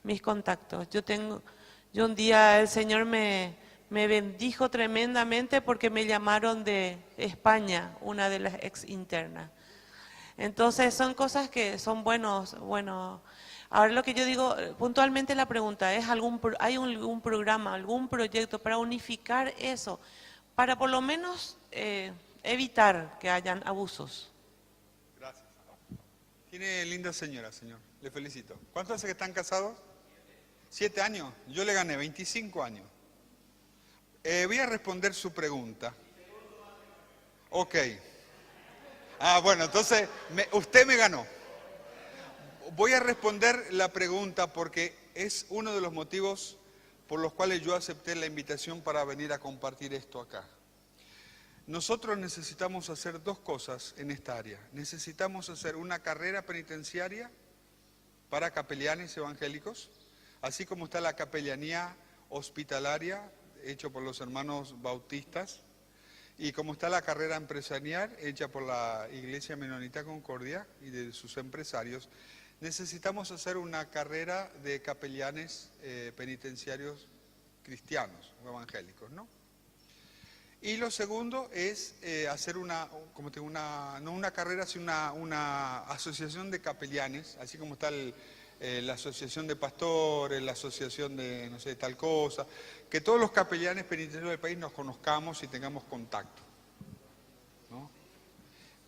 mis contactos. Yo un día el Señor me bendijo tremendamente porque me llamaron de España, una de las ex internas. Entonces son cosas que son buenos. Ahora lo que yo digo, puntualmente la pregunta es, ¿hay algún programa, algún proyecto para unificar eso? Para por lo menos evitar que hayan abusos. Gracias. Tiene linda señora, señor. Le felicito. ¿Cuánto hace que están casados? 7 años. Yo le gané 25 años. Voy a responder su pregunta. Ok. Bueno, entonces usted me ganó. Voy a responder la pregunta porque es uno de los motivos por los cuales yo acepté la invitación para venir a compartir esto acá. Nosotros necesitamos hacer 2 cosas en esta área. Necesitamos hacer una carrera penitenciaria para capellanes evangélicos, así como está la capellanía hospitalaria hecha por los hermanos bautistas, y como está la carrera empresarial hecha por la Iglesia Menonita Concordia y de sus empresarios. Necesitamos hacer una carrera de capellanes penitenciarios cristianos o evangélicos, ¿no? Y lo segundo es hacer no una carrera, sino una asociación de capellanes, así como está la asociación de pastores, la asociación de, no sé, tal cosa, que todos los capellanes penitenciarios del país nos conozcamos y tengamos contacto, ¿no?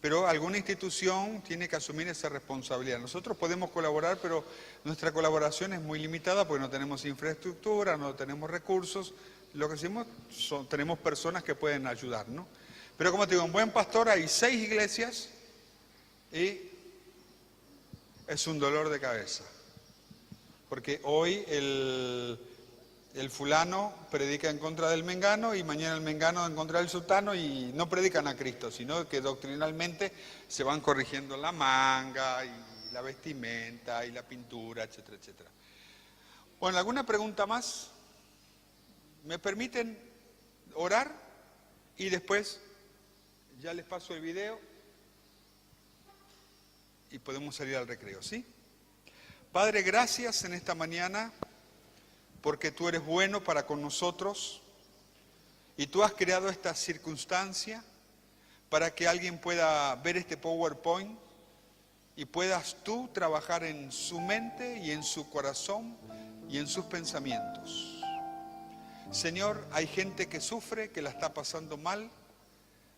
Pero alguna institución tiene que asumir esa responsabilidad. Nosotros podemos colaborar, pero nuestra colaboración es muy limitada porque no tenemos infraestructura, no tenemos recursos. Lo que hacemos tenemos personas que pueden ayudar, ¿no? Pero como te digo, en Buen Pastor hay 6 iglesias y es un dolor de cabeza. Porque hoy el fulano predica en contra del mengano y mañana el mengano en contra del sultano y no predican a Cristo, sino que doctrinalmente se van corrigiendo la manga y la vestimenta y la pintura, etcétera, etcétera. Bueno, ¿alguna pregunta más? ¿Me permiten orar? Y después ya les paso el video y podemos salir al recreo, ¿sí? Padre, gracias en esta mañana porque tú eres bueno para con nosotros y tú has creado esta circunstancia para que alguien pueda ver este PowerPoint y puedas tú trabajar en su mente y en su corazón y en sus pensamientos. Señor, hay gente que sufre, que la está pasando mal,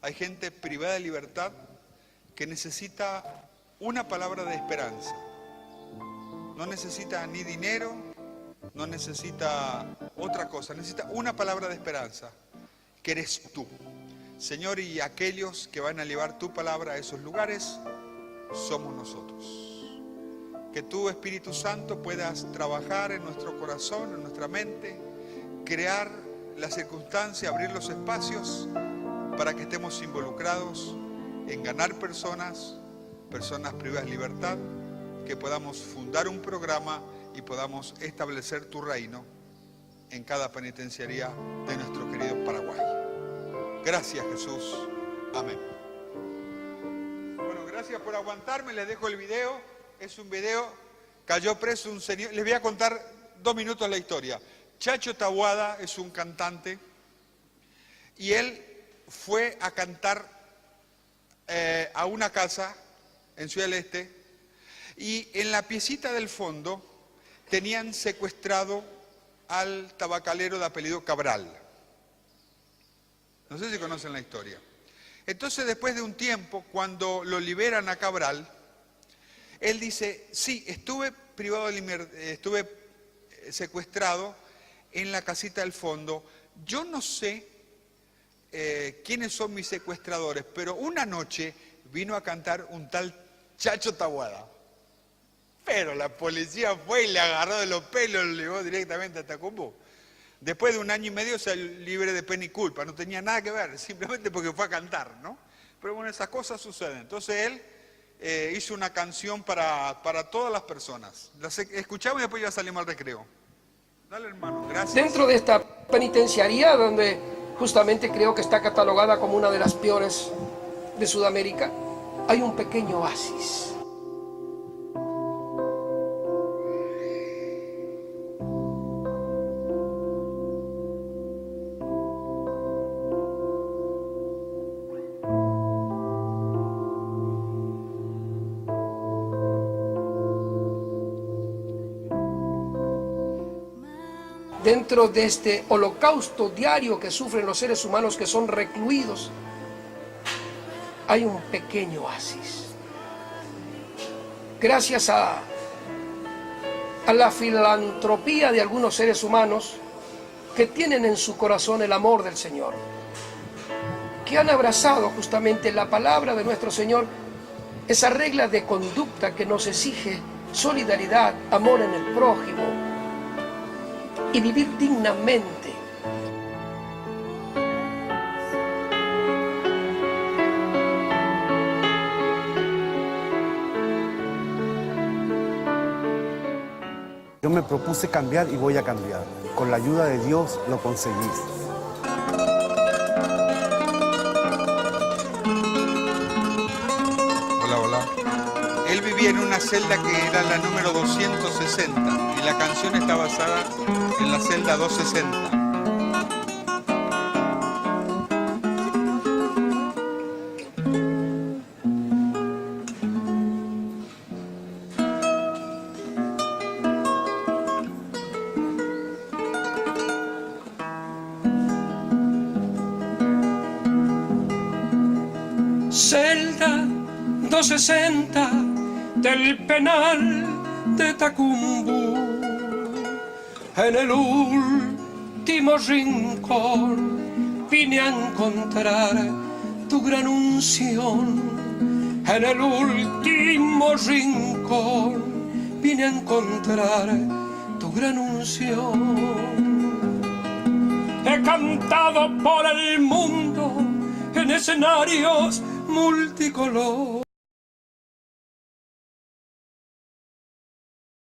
hay gente privada de libertad que necesita una palabra de esperanza. No necesita ni dinero, no necesita otra cosa, necesita una palabra de esperanza, que eres tú. Señor, y aquellos que van a llevar tu palabra a esos lugares, somos nosotros. Que tú, Espíritu Santo, puedas trabajar en nuestro corazón, en nuestra mente, crear la circunstancia, abrir los espacios para que estemos involucrados en ganar personas privadas de libertad, que podamos fundar un programa y podamos establecer tu reino en cada penitenciaría de nuestro querido Paraguay. Gracias, Jesús. Amén. Bueno, gracias por aguantarme. Les dejo el video. Es un video. Cayó preso un señor. Les voy a contar 2 minutos la historia. Chacho Taboada es un cantante y él fue a cantar a una casa en Ciudad del Este Y en la piecita del fondo tenían secuestrado al tabacalero de apellido Cabral. No sé si conocen la historia. Entonces, después de un tiempo, cuando lo liberan a Cabral, él dice, sí, estuve secuestrado en la casita del fondo. Yo no sé quiénes son mis secuestradores, pero una noche vino a cantar un tal Chacho Taboada. Pero la policía fue y le agarró de los pelos, lo llevó directamente a Tacumbú. Después de 1 año y medio salió libre de pena y culpa, no tenía nada que ver, simplemente porque fue a cantar, ¿no? Pero bueno, esas cosas suceden. Entonces él hizo una canción para todas las personas. Las escuchamos y después ya salimos al recreo. Dale, hermano, gracias. Dentro de esta penitenciaría, donde justamente creo que está catalogada como una de las peores de Sudamérica, hay un pequeño oasis. Dentro de este holocausto diario que sufren los seres humanos que son recluidos, hay un pequeño oasis. Gracias a la filantropía de algunos seres humanos que tienen en su corazón el amor del Señor, que han abrazado justamente la palabra de nuestro Señor, esa regla de conducta que nos exige solidaridad, amor en el prójimo, y vivir dignamente. Yo me propuse cambiar y voy a cambiar. Con la ayuda de Dios lo conseguí. Hola, hola. Él vivía en una celda que era la número 260 y la canción está basada en la celda 260. Celda 260 del penal de Tacumbú, en el último rincón vine a encontrar tu gran unción. En el último rincón vine a encontrar tu gran unción. He cantado por el mundo en escenarios multicolor.